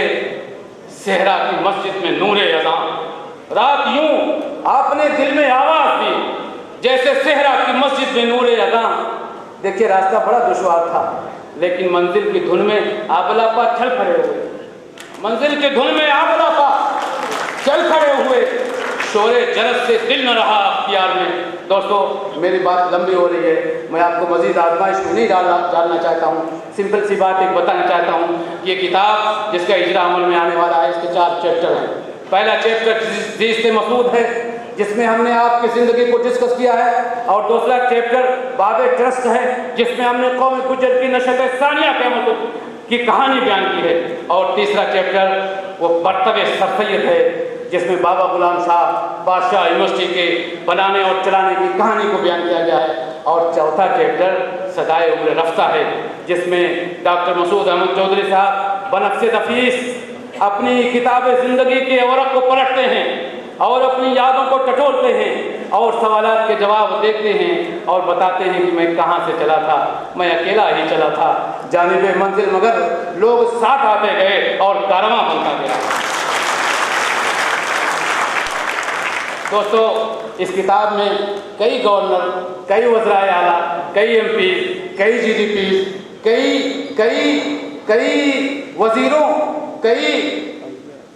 सेहरा की मस्जिद में नूरे अज़ां। रात यूं आपने दिल में आवाज़ दी जैसे सेहरा की मस्जिद में नूरे अज़ां। देखिए रास्ता बड़ा दुश्वार था, लेकिन मंजिल की धुन में आबलापा चल खड़े हुए। मंजिल की धुन में आबलापा चल खड़े हुए। शोरे जरस से दिल न रहा अख्तियार में। दोस्तों मेरी बात लंबी हो रही है, मैं आपको मजीद आजमाइश में नहीं डालना चाहता हूँ। सिंपल सी बात एक बताना चाहता हूँ। ये किताब जिसका इजरा अमल में आने वाला है, इसके 4 चैप्टर हैं। पहला चैप्टर जीस्ते मसूद है जिसमें हमने आपकी ज़िंदगी को डिस्कस किया है, और दूसरा चैप्टर बाबे ट्रस्ट है जिसमें हमने कौम गुजर की नशत सानिया क़यामत की कहानी बयान की है, और तीसरा चैप्टर वो बर्तवे सरसैयद है जिसमें बाबा गुलाम शाह बादशाह यूनिवर्सिटी के बनाने और चलाने की कहानी को बयान किया गया है, और चौथा चैप्टर सदाए उम्र रफ्ता है जिसमें डॉक्टर मसूद अहमद चौधरी साहब बनफ्से नफीस अपनी किताब ज़िंदगी के औरक को पलटते हैं और अपनी यादों को टटोलते हैं और सवालात के जवाब देते हैं और बताते हैं कि मैं कहाँ से चला था। मैं अकेला ही चला था जानिबे मंजिल, मगर लोग साथ आते गए और कारवां बनता गया। दोस्तों इस किताब में कई गवर्नर, कई वज़राए आला, कई MP, कई GDP, कई वज़ीरों, कई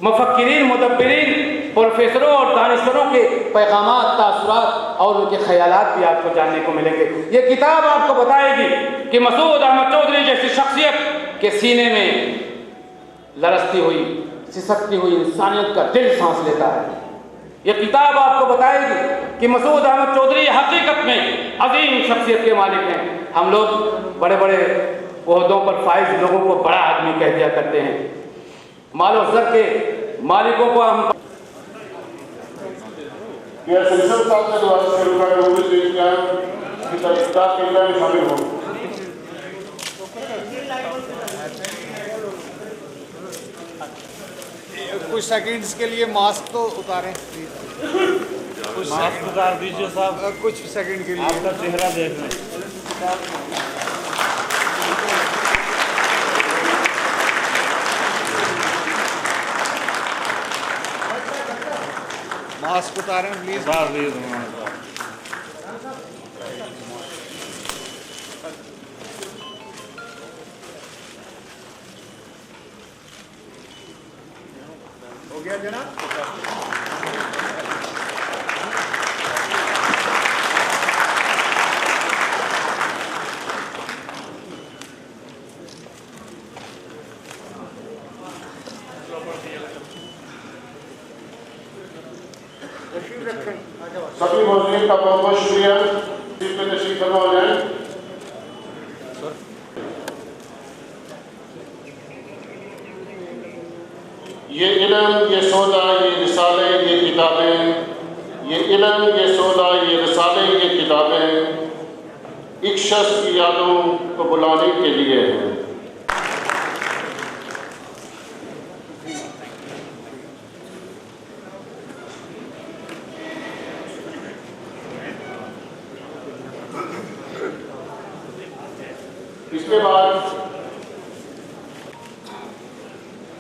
मुफक्किरीन, मुदब्बिरीन, प्रोफेसरों और दानिश्वरों के पैगामात, तासुरात और उनके ख्यालात भी आपको जानने को मिलेंगे। ये किताब आपको बताएगी कि मसूद अहमद चौधरी जैसी शख्सियत के सीने में लरसती हुई, सिसकती हुई इंसानियत का दिल सांस लेता है। ये किताब आपको बताएगी कि मसूद अहमद चौधरी हकीकत में अजीम शख्सियत के मालिक हैं। हम लोग बड़े बड़े ओहदों पर फाइज लोगों को बड़ा आदमी कह दिया करते हैं। मालो ज़र के मालिकों को हम साहब ने द्वारा शुरू कर वो भी की तरीका के लिए शामिल हो। कुछ सेकंड्स के लिए मास्क तो उतारें प्लीज। कुछ मास्क उतार दीजिए साहब, कुछ सेकंड के लिए आपका चेहरा देख लें। मास्क उतारें प्लीज। उतार दीजिए। हो गया जनाब। सभी मौजूद का बहुत बहुत शुक्रिया। तशरीफ फरमा हो जाए। ये इल्म, ये सौदा, ये रिसाले, ये किताबें, ये इल्म, ये सौदा, ये रिसाले, ये किताबें एक शख्स की यादों को बुलाने के लिए हैं। इसके बाद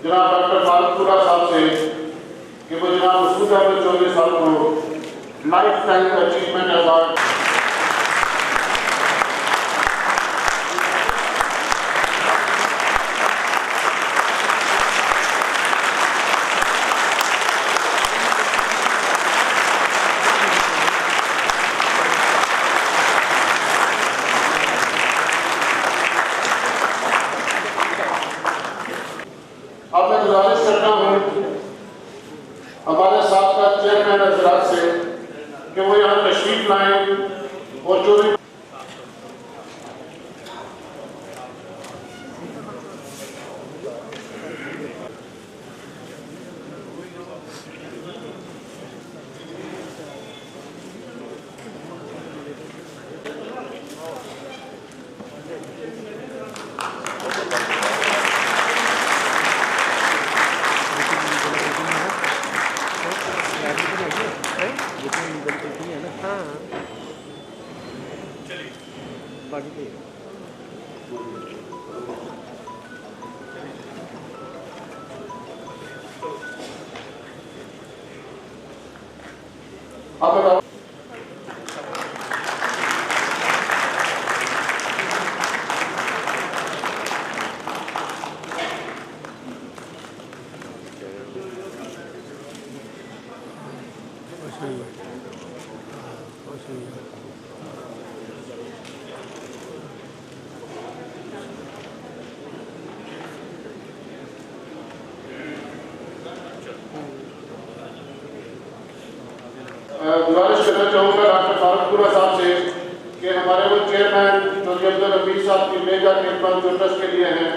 जनाब डॉक्टर फारूक साहब से कि वो जनाब मसूद अहमद चौधरी साहब को लाइफ टाइम अचीवमेंट अवार्ड हजरात से कि वो यहाँ तशरीफ लाएं और जो भी आप गुजारिश करना चाहूँगा डॉक्टर फारूक साहब से कि हमारे वो चेयरमैन चौधरी अब्दुल हमीद साहब की मेगा खिदमत जो ट्रस्ट के लिए हैं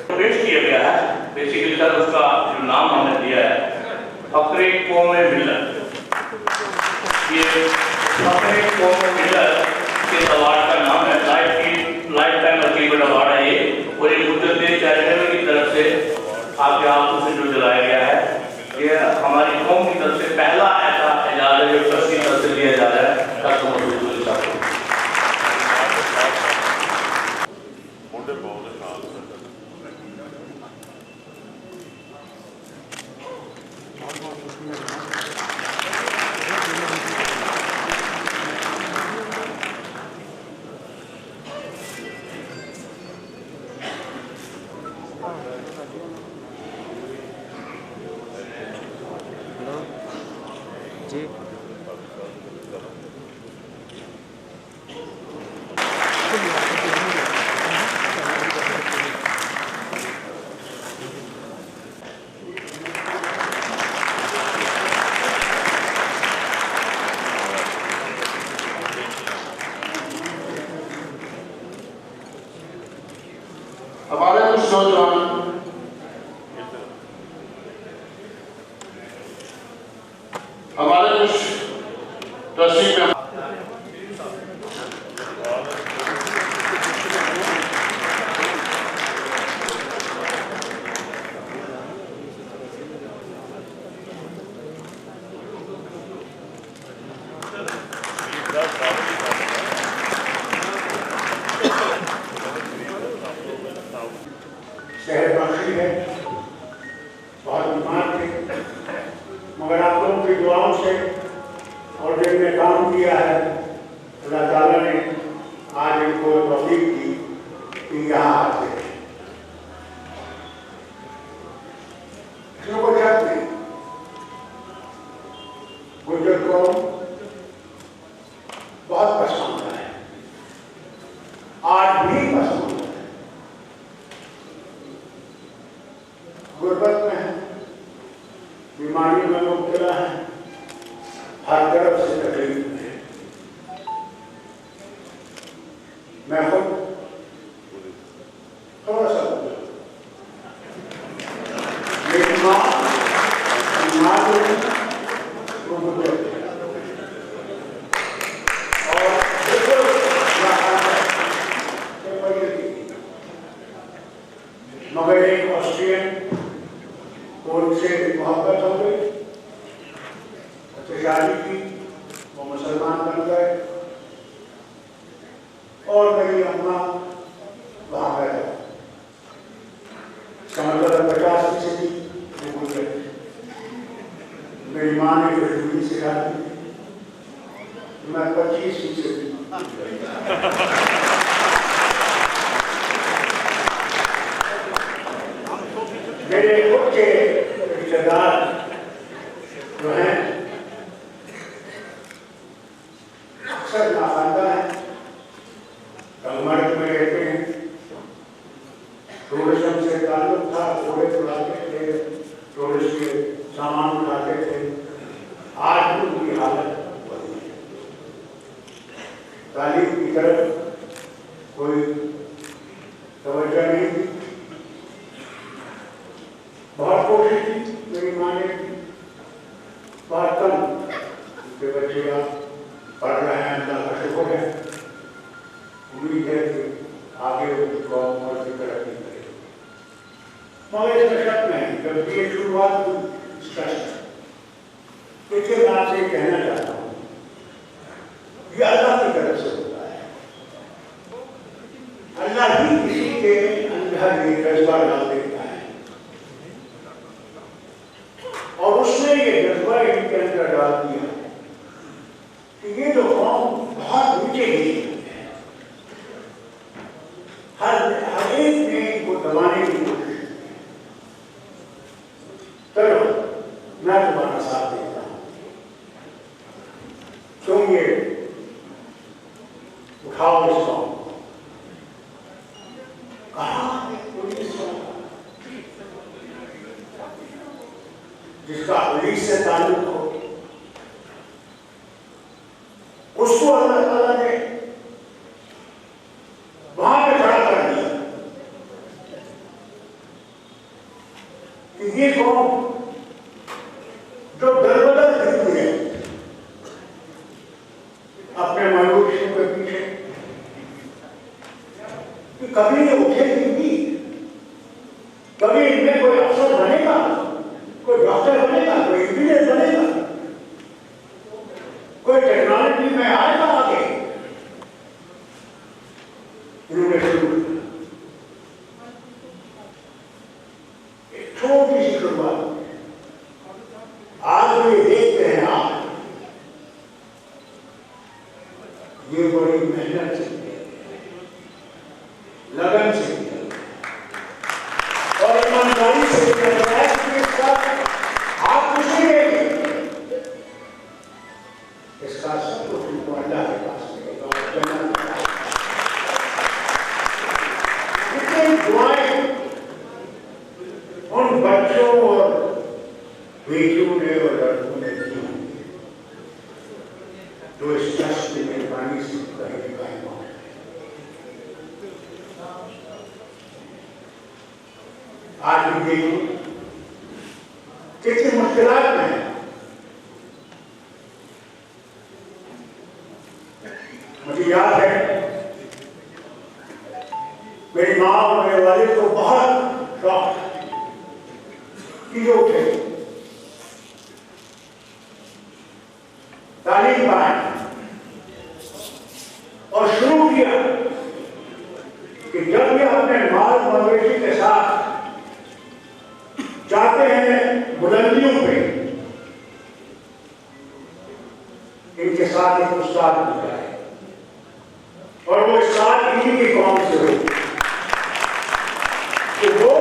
पेश किया गया है। बेसिकली सर उसका जो नाम हमने दिया है फकरे कौम मिल्लत, ये फकरे कौम मिल्लत के अवार्ड का नाम है। लाइफ टाइम अचीवमेंट अवार्ड है ये, और एक गुजरते चैरिटेबल की तरफ से आपके हाथों से जो दिलाया गया है, ये हमारी कौम की तरफ से पहला ऐसा एजाज है जो ट्रस्ट की तरफ से दिया जा रहा है। हमारे कुछ नौजवान हमारे कुछ ट्रस्टी में शहर बख्शी है, बहुत बीमार थे, मगर आप लोगों की दुआओं से और जिनने काम किया है अल्लाह ताला ने आज इनको तौफीक दी कि यहाँ आते हैं। इसमें कोई शक नहीं, गुर्जर कौम बहुत पसंद है, आज भी पसंद है, गुर्बत में है, बीमारी में मुब्तला है, हर तरफ से तकलीफ है। मैं खुद थोड़ा सा मेरी माँ वो गुजर और मगर एक ऑस्ट्रियन उनसे मोहब्बत हो गई, शादी की, वो मुसलमान बन गए और मेरी अम्मा वहाँ गए। समझ 50% गुजरे। मेरी माँ ने कश्मीरी सिखा दी, मैं 25% मेरे खुद के रिश्तेदार जो हैं अक्सर नाखानदा है, कलमर्ग में रहते हैं, टूरिज्म से ताल्लुक था, घोड़े चलाते थे, टूरिस्ट के सामान उठाते थे। आज भी उनकी हालत बदली है। तालीम की तरफ कोई तवज्जो नहीं थी। बहुत कोशिश की मेरी माँ ने, बहुत कम उनके बच्चे आप पढ़ रहे हैं, अल्लाह का शुक्र है। उम्मीद है कि आगे उनकी कौम और की तरक्की करेगी। मगर इसमें शक नहीं, जब ये शुरुआत हुई देखिए, मैं आपसे कहना चाहता हूँ, ये अल्लाह की तरफ से होता है। अल्लाह ही किसी के अंदर ये जज्बा डाल देता है और उसने ये जज्बा इनके अंदर डाल दिया कि ये जो कौम बहुत नीचे गई है, हर एक ने इनको दबाने की कोशिश की। चलो मैं तुम्हारा साथ देता हूं, तुम ये उठाओ इस कौम को। कहाँ पुलिस जिसका पुलिस से ताल्लुक हो, उसको अल्लाह ताला ने वहां पे खड़ा कर दिया कि ये कौम जो दरबदर फिरती है अपने मनुष्यों के पीछे, कि कभी ये उठेगी भी, कभी इनमें कोई अफसर बनेगा, कोई डॉक्टर बनेगा, कोई इंजीनियर बनेगा, कोई टेक्नोलॉजी में आएगा आगे। इन्होंने शुरू एक छोटी सी शुरुआत, आज ये देखते हैं आप, ये बड़ी मेहनत से, लगन से और ईमानदारी से आप कुछ नहीं देंगे, इसका सब कुछ उनको अल्लाह के पास मिलेगा। कितनी दुआएं उन बच्चों और बेटियों ने और लड़कों ने दी, जो इस शख्स की मेहरबानी से कहीं कायम हो। आज भी देखिए कितनी मुश्किलात में है। मुझे याद है मेरी माँ और मेरे वालिद को बहुत शौक कि जो उठे तालीम पाए और शुरू किया कि जब ये अपने माल मवेशी के साथ जाते हैं बुलंदियों पे, इनके साथ एक उस्ताद मिल जाए और वो उस्ताद इन्हीं की कौम से हो, तो वो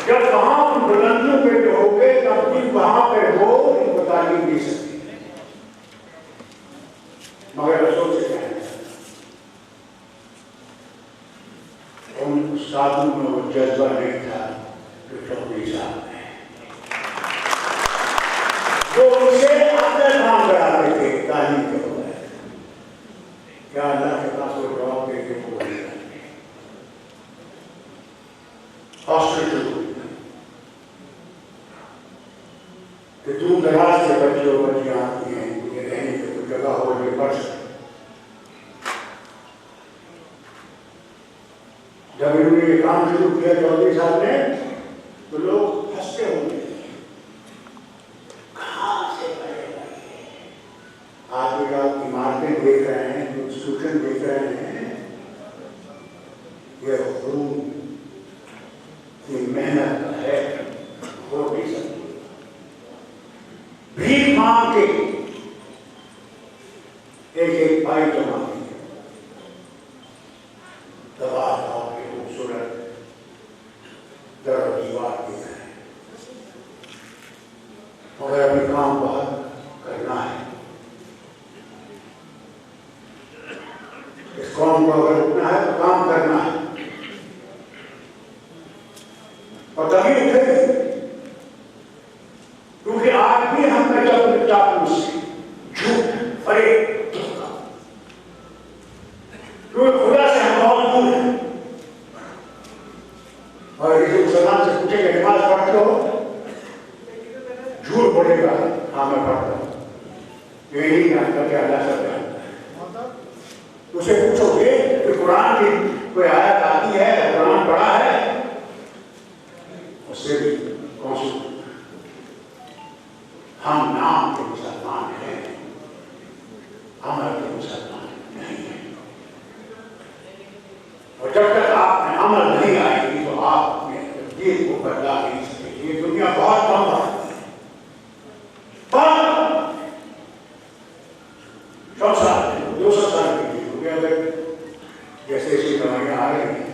जब वहां बुलंदियों पे हो गए तब भी वहां पर वो इनको तालीम दे सकते, मगर अफसोस से कहना उन उस्तादों में वो जज्बा नहीं था जो चौधरी साहब ने, जो उनसे अंदर काम कराते थे तालीम के बगैर। क्या अल्लाह के पास वो जवाब देके वो हॉस्पिटल कि दूर दराज से बच्चे और बच्चियां आती हैं, उन्हें रहने की कोई जगह हो, ये पढ़ सकते। जब इन्होंने ये काम शुरू किया चौधरी साहब ने, तो लोग हंसते होंगे, कहाँ से पढ़ेगा ये? आज आप इमारतें देख रहे हैं, इंस्टीट्यूशन देख रहे हैं, ये खून की मेहनत है, हो नहीं सकती। भीख मांग के एक भाई जमा किया, दबा के खूबसूरत दीवार की है, युवाओं को अगर उठना है तो काम करना है और तभी उठेंगे। क्योंकि आज भी हम में चापलूस झूठ फरेब धोखा, क्योंकि खुदा से हम बहुत दूर हैं। और ये मुसलमान से पूछेंगे नमाज पढ़ते हो, झूठ बोलेगा हाँ मैं पढ़ता हूँ, ये नहीं जानता कि अल्लाह सब जानता है। उसे पूछोगे कि कुरान की कोई आयत आती है, कुरान पढ़ा है, उससे भी कौन सी हम नाम के मुसलमान हैं, अमल के मुसलमान नहीं हैं। और जब तक आप में अमल नहीं आएगी तो आप अपने तकदीर को बदला नहीं सकेंगे। ये दुनिया बहुत कम है, पर 100 साल 200 साल की चीज होगी अगर जैसे ऐसी दवाइयां आ रही हैं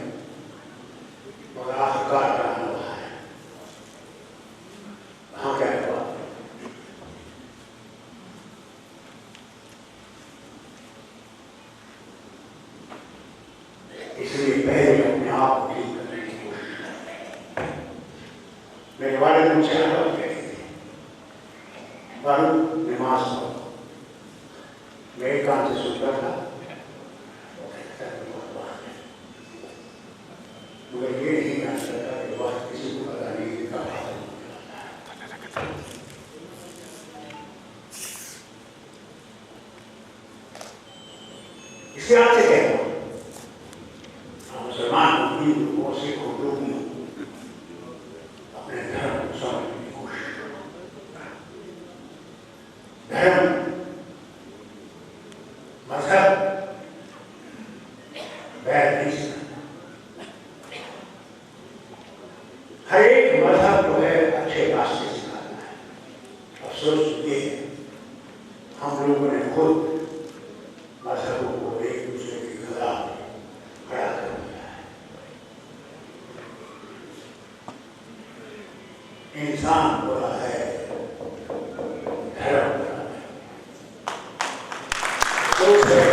और आखिरकार क्या हुआ है, हाँ क्या हुआ। इसलिए पहले अपने आप को ठीक करने की कोशिश करें। मेरे वाले मुझसे अलग कहते थे, नमाज पढ़ो। मैं एक कान से सुनता था, मगर ये नहीं जान सकता कि बात किसी को पता नहीं कि कब इसके आज से कहता हूँ, मुसलमान हो, हिंदू हो, सिख हो, जो भी हो, अपने धर्म को समझने की कोशिश करो। धर्म, मजहब बैर नहीं सकता। हर एक मजहब जो है अच्छे रास्ते सिखाता है। अफसोस ये हम लोगों ने खुद मजहबों को एक दूसरे के खिलाफ खड़ा कर दिया है। इंसान बुरा है, धर्म बुरा है। सोच है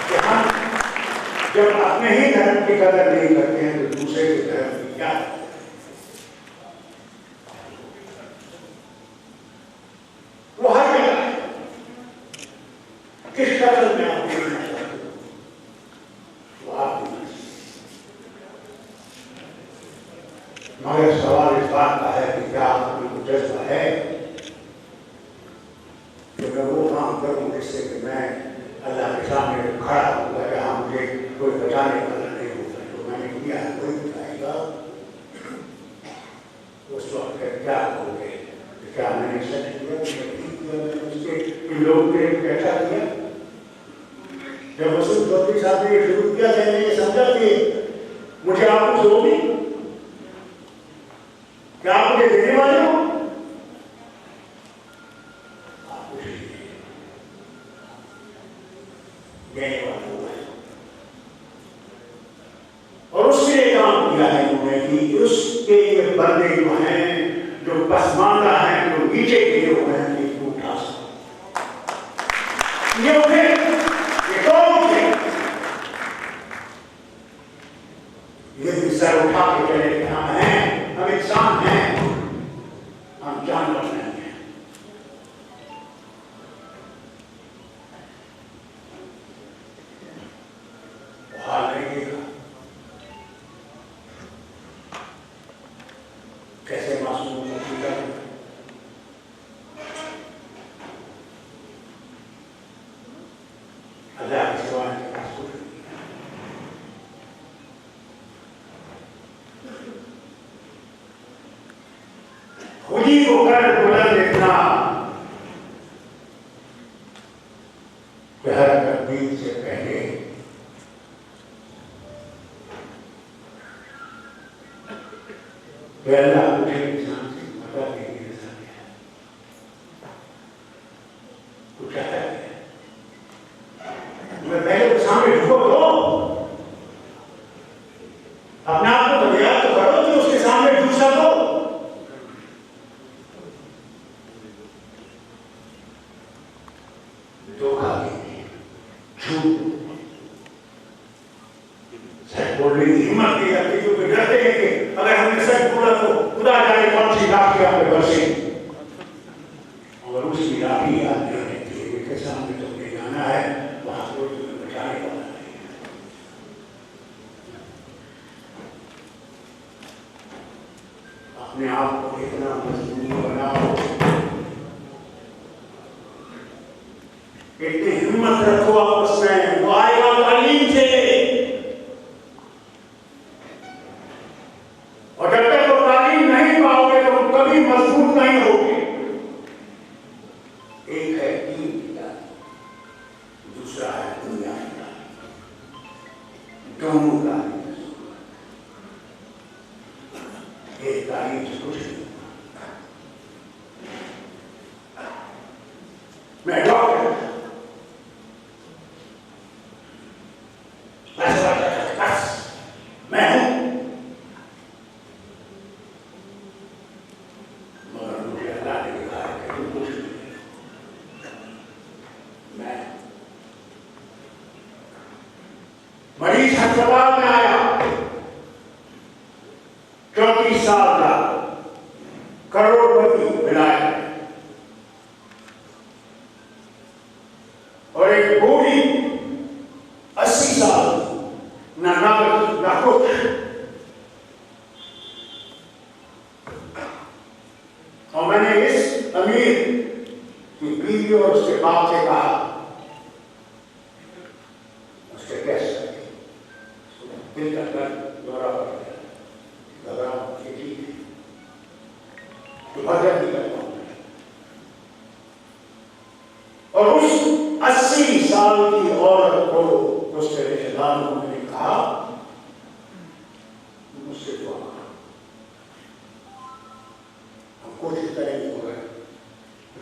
कि हम जब अपने ही धर्म की कदर नहीं करते हैं तो दूसरे के धर्म की क्या? वो हर जगह है। किस शक्ल में आप देखना चाहते हो वो आपकी मर्जी। मगर सवाल इस बात का है कि क्या आपको जज्बा है कि मैं वो काम करूं जिससे कि मैं अल्लाह के सामने खड़ा होगा, जहां मुझे कोई बचाने वाला नहीं होगा। तो मैंने किया है कोई बताएगा, उस वक्त क्या करोगे? क्या मैंने सच किया, मैंने उसके इन लोगों के कैसा किया? जब वसूल चौधरी साहब ने शुरू किया, मैंने ये समझा कि मुझे आप कुछ दोगे, क्या आप मुझे देने वाले हो? आप कुछ नहीं देने वाले हो। और उसने काम किया है उन्होंने कि उसके बंदे जो हैं, जो पसमानदा हैं, जो नीचे गिरे हुए हैं, इनको उठा सकते। ये उठे, ये कौन उठे? ये भी सर उठा के चले कि हम हैं, हम इंसान हैं, हम जानवर नहीं हैं। हाल लगेगा कैसे मासूम को पूजा अल्लाह के सिवा के पास कुछ नहीं है। खुदी को कर बुलंद इतना कि हर तकदीर से पहले अल्लाह मुझे इंसान से पता नहीं इंसान है कुछ चाहता है। मैं पहले तो सामने झुको दो, अपने आप को तैयार तो करो कि उसके सामने झुक सको। धोखा झूठ की आपने बरसे और उसकी राखी याद नहीं रहती है कि सामने तुमने जाना है वहां को तुम्हें बचाने वाला नहीं। अपने आप को इतना मजबूत बनाओ, इतनी हिम्मत रखो आपस में, वो आएगा तालीम से। और जब तक वो तालीम नहीं पाओगे तो कभी मजबूत नहीं होगे। एक है दीन की तालीम, दूसरा है दुनिया की तालीम, दोनों तालीम। एक तालीम से कुछ नहीं। मैं डॉक्टर मैं हूं, मगर मुझे अल्लाह ने कहा है कि तुम कुछ नहीं। मैं मरीज अस्पताल में आया, 34 साल का करोड़पति इलाज, और एक बूढ़ी 80 साल ना कुछ। और मैंने इस अमीर की बीवी और उसके बाप से कहा, उसके कैसे दिल का दर्द दौरा पड़ गया, घबराओ ठीक है तो भजन भी करता हूं। और उस 80 साल की औरत को उसके रिश्तेदारों ने कहा, मुझसे दुआ करो, हम कोशिश करेंगे हो गए।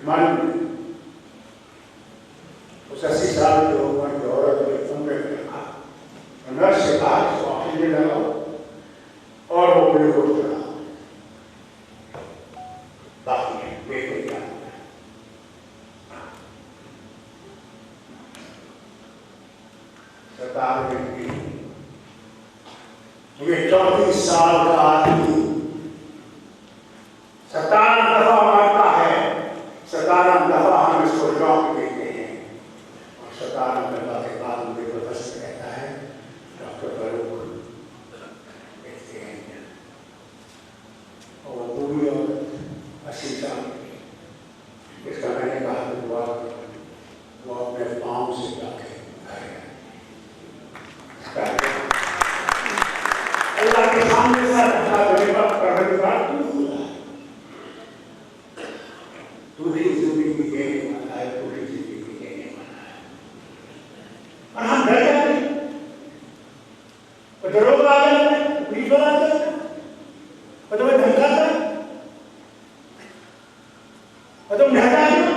मालूम उस 80 साल की उम्र की औरत ने उम्र रखा, नर्स से कहा इसको ऑक्सीजन लगाओ और वो ग्लूकोज लगाओ, बाकी देखो क्या। सरकार ने ये 34 साल का आदमी 17 दफा मरता है, 17 दफा हम इसको शौक देते हैं, और 17 दफा के बाद मुझे बदस्त कहता है डॉक्टर फरूक देखते हैं। और वो पूरी औरत 80 साल की, इसका मैंने कहा कि वो अपने पाँव से जाके अल्लाह के सामने सर रखा परवरदिगार तू खुदा है, तू ही जिंदगी देने वाला है, तू ही जिंदगी देने वाला है। और हम डर जाते हैं, तो लोग आ जाते हैं, पुलिस वाला आ जाता है, और तुम्हें धमकाता है, और तुम डर जाते हो।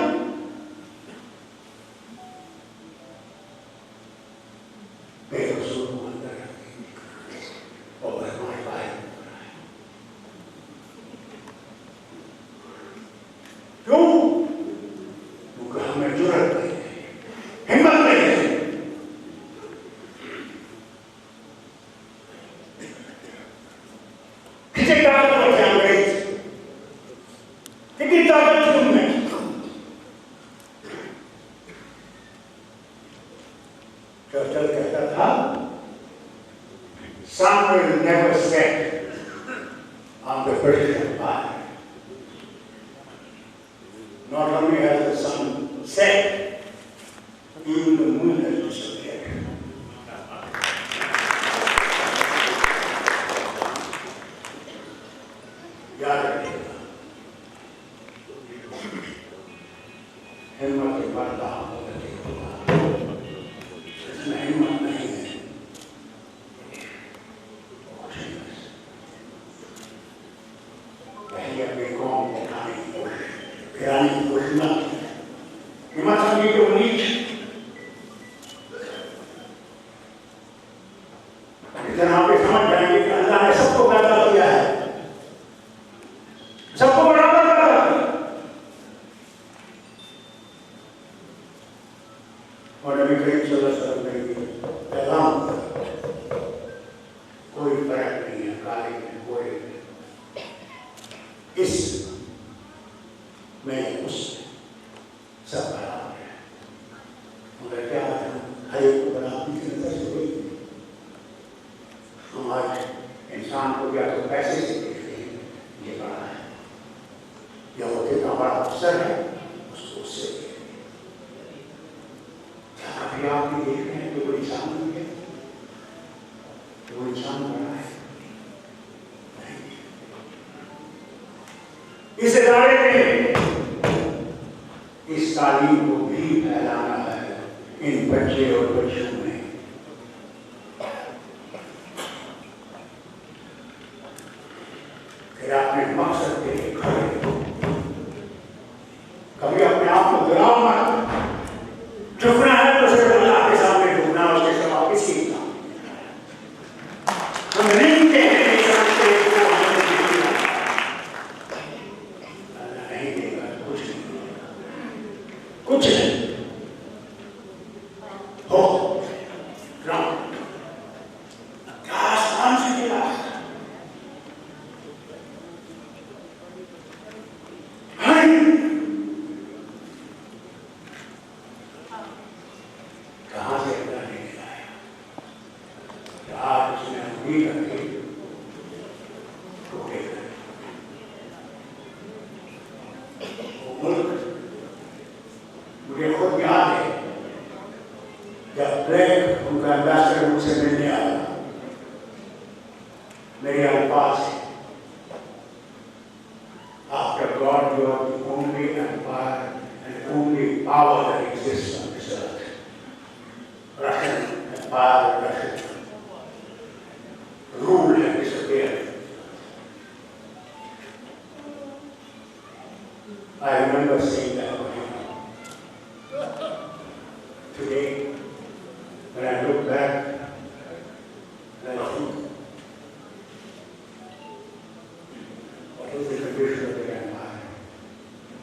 क्यों? क्योंकि हमें जुर्रत नहीं है, हिम्मत नहीं है। किसी ताकत को ध्यान रही, कितनी ताकत थी तुमने? चर्चिल कहता था, sun will never set on the British Empire. Not only has the sun set, even the moon has disappeared. याद रखिएगा, हिम्मत के बढ़ता होगा, इसमें हिम्मत नहीं है। पहले अपने कौम को खाने की कोशिश, गिराने की कोशिश न की। हिम्मत समझी कि वो नीच, लेकिन आप ये समझ जाएंगे कि अल्लाह ने सबको पैदा किया है, सबको बराबर पैदा किया। और नबी करीम सल्लल्लाहु अलैहि वसल्लम ने पैगाम दिया, कोई फर्क नहीं है काले में गोरे में। इस मगर क्या हर एक को बराबरी की नजर से कोई हम आज इंसान को या तो पैसे से देखते हैं, ये बड़ा है, या वो कितना बड़ा अफसर है उसको उससे क्या कभी आप भी देख रहे हैं कि वो इंसान बन गया, वो इंसान बना है? इस इदारे में इस तालीम को भी फैलाना है इन बच्चे और बच्चों में। फिर अपने मकसद के लिए खड़े, कभी अपने आप को गिराओ मत। झुकना है तो सिर्फ अल्लाह के सामने झुकना, उसके सिवा किसी का हम नहीं कहते कुछ नहीं हो राम क्या आसमान से गिरा कहां से गिरा नहीं गिरा है? आज उसने उम्मीद रखी टूटे मुल्क। मुझे खुद याद है जब ब्लैक उनका एम्बेसडर मुझसे मिलने आया, मेरे अल्फाज है, after God you are the only empire and only power that exists on this earth. Russian empire, Russian rule has disappeared. I remember saying that to him. Today, when I look back, and I think, what is the condition of the empire?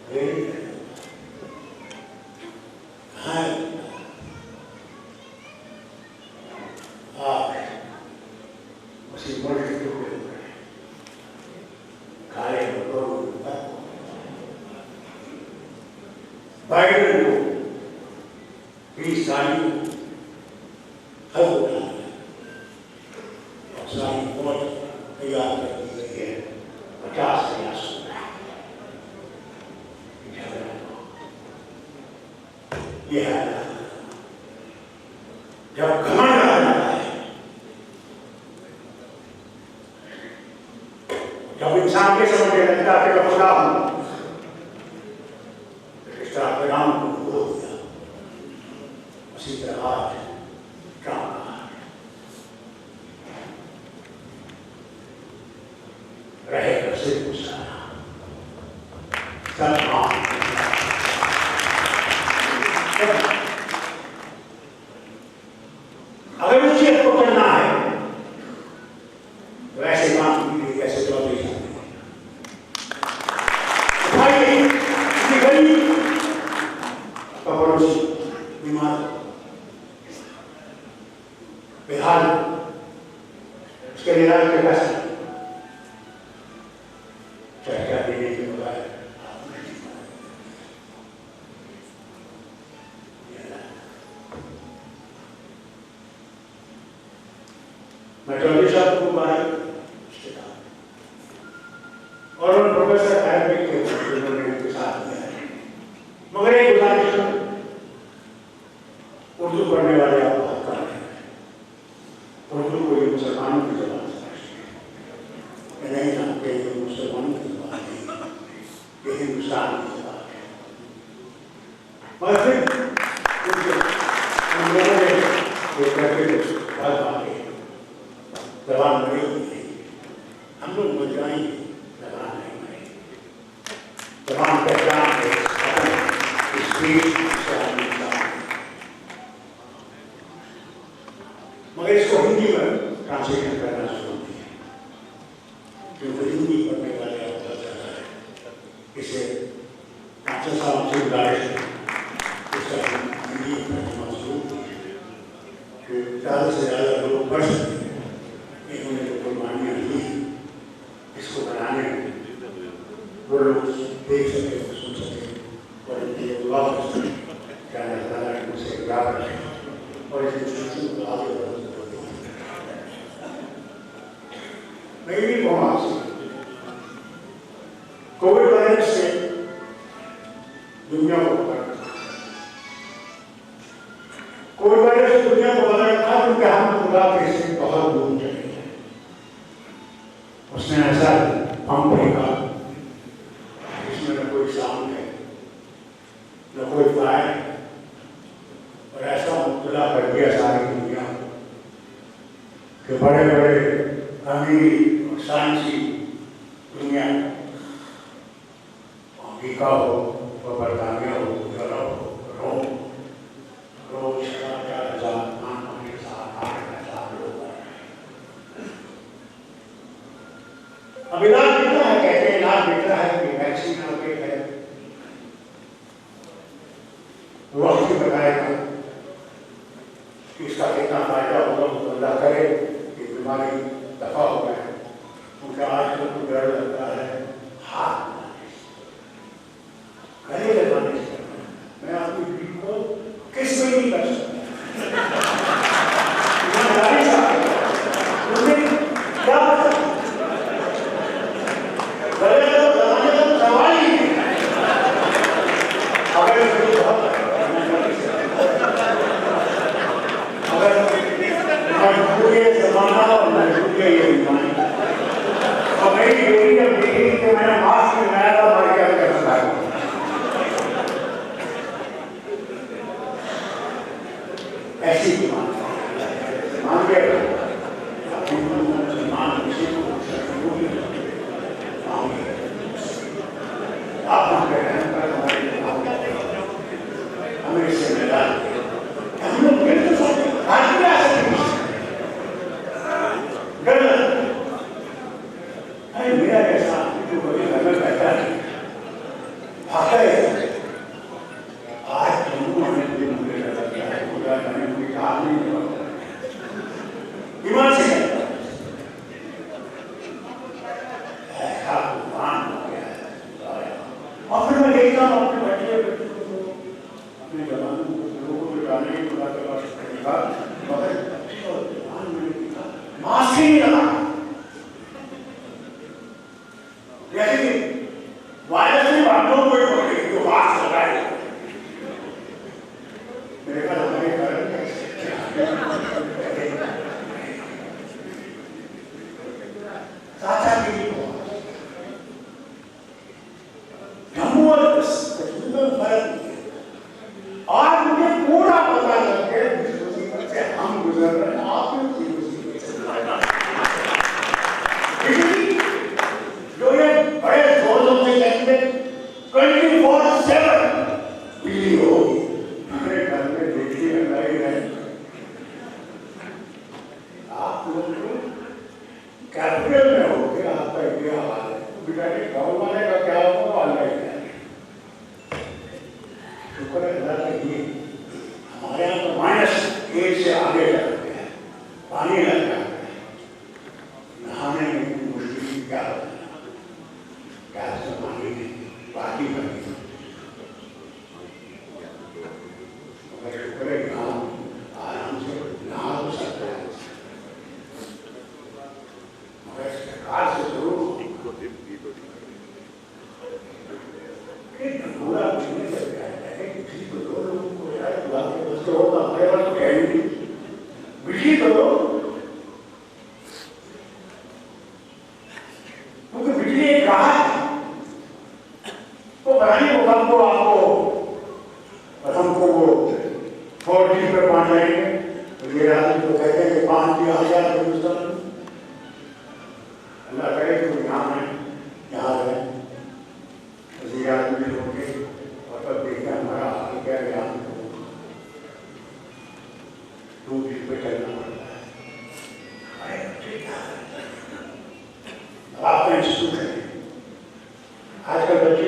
Very high. उसी मुल्क के टुकड़े खाए बाइडेन को 20 साली हल होना है और सारी फौज तैयार कर दी गई है 50 से 80 ये है जब घमंड आ जाता है, जब इंसान के समझ लगता है कि मैं खुदा हूं, इस तरह पैगाम को खो दिया। उसी तरह आज ट्रंप रहेगा सिर्फ गुस्सा अगर उस चीज को करना है तो ऐसे काम कीजिए जैसे चौधरी उठाइए किसी गरीब का पड़ोसी बीमार बेहाल, उसके इलाज के पैसे चर्चा देने के बजाय मैं चौधरी साहब को और उन प्रोफेसर अरबिक के जिन्होंने उनके साथ किया है, मगर एक गुजारिश उर्दू पढ़ने वाले आप बात कर रहे हैं, उर्दू को ये मुसलमानों की जबान समझते हैं, नहीं जानते ये मुसलमानों की जबान नहीं, ये हिंदुस्तान की जबान है। मगर फिर हम लोगों ने ये करके बात मांगे, जबान बड़ी हुई है, हम लोग मजराएंगे, जबान नहीं बनेगी। जबान पहचान है इस बीच से आदमी का, मगर इसको हिंदी में ट्रांसलेशन करना शुरू किया, क्योंकि हिंदी पढ़ने वाले आपका ज़्यादा है। इसे डॉक्टर साहब से गुजारिश है इसका हिंदी में तर्जुमा शुरू किया कि ज़्यादा से ज़्यादा लोग पढ़ सकें। इन्होंने जो कुर्बानियाँ दी इसको बनाने में वो लोग देख सके, सुन सके और इनके लिए दुआ कर सके। क्या अल्लाह ताला ने मुझसे और इस इंस्टीट्यूशन को आगे बढ़ाने की जरूरत है। मैं ये कहूँ आपसे, कोविड वायरस से दुनिया को बदल कोविड वायरस दुनिया को बदल था, क्योंकि हम खुदा के से बहुत दूर चले गए। उसने ऐसा पंप फेंका जिसमें न कोई साउंड है न कोई फायर, और ऐसा मुब्तला कर दिया सारी दुनिया कि बड़े बड़े अमीर और साइंसी दुनिया, अमेरिका हो, बरतानिया हो, यूरोप हो, रोम, रोज 4,000 8,000 लोग आए। अब इलाज कितना है, कहते हैं इलाज कितना है कि वैक्सीन आ गई है, वक्त ही बताएगा कि इसका कितना फायदा होगा। तो अल्लाह करे कि बीमारी दफा हो जाए। क्योंकि आजकल तो डर लगता है हाथ गले लगाने से। मैं अपनी बीवी को किस में नहीं कर सकता, क्या गले लगाने का सवाल ही नहीं। अगर मजबूरी जमाना और मजबूरी ये बीमारी, और मेरी बेटी जब देखी कि मैंने मास्क लगाया था, बड़ी क्या करता है। ऐसी बीमारी मान के आप हमें इससे मिला, हम लोग मिल तो सकते, आज भी आ सकते गलत। मेरा जैसा जो कभी घर में बैठा है भागा है, आज जम्मू आने के लिए मुझे लगा क्या है, पूरा जाने मुझे काम नहीं हुआ बीमार से ऐसा तूफान हो गया है। और फिर मैं देखता हूँ अपने बच्चे अपने जवानों को लोगों को जाने की खुदा के पास करेगा, मगर जवान मैंने देखा मास्क ही नहीं लगा। जैसे कि वायरस ने बातों को पकड़े तो मास्क लगाए। मेरे ख्याल हमारे घर चाचा की जम्मू और कश्मीर में फर्क नहीं है। आज मुझे पूरा पता लग गया जिस मुसीबत से हम गुजर रहे हैं, आप भी उसी मुसीबत से जो ये बड़े जोरों से कहेंगे 24/7 बिजली होगी। मेरे घर में बिजली लगाई है। आप लोग कैपिटल में हो गया, आपका ये हाल है। बेचारे गाँव वाले का क्या होगा वाला ही है। शुक्र है अल्लाह का, ये हमारे यहाँ तो -1 से आगे लग गया है, पानी लग गया है, नहाने में भी मुश्किल क्या होता है, क्या से पानी नहीं बाकी बनी। मगर शुक्र है यहाँ आराम से नहा तो सकते हैं। मगर सरकार से जरूर पूरा बिजली से बिजली तो दो लोगों को यार बस होगा, हमारे पास तो है ही नहीं। बिजली तो दो, क्योंकि बिजली एक राहत है। तो बनाने को कम को आपको हमको वो 4G पे पहुंच जाएंगे। तो ये आदमी तो कहते हैं कि 5,000 अल्लाह करे तो यहाँ है, यहाँ है आदमी होंगे और तब देखते हमारा हाल क्या है। यहाँ 2G पे चलना पड़ता है। आपका इंस्टीट्यूट है, आजकल बच्चे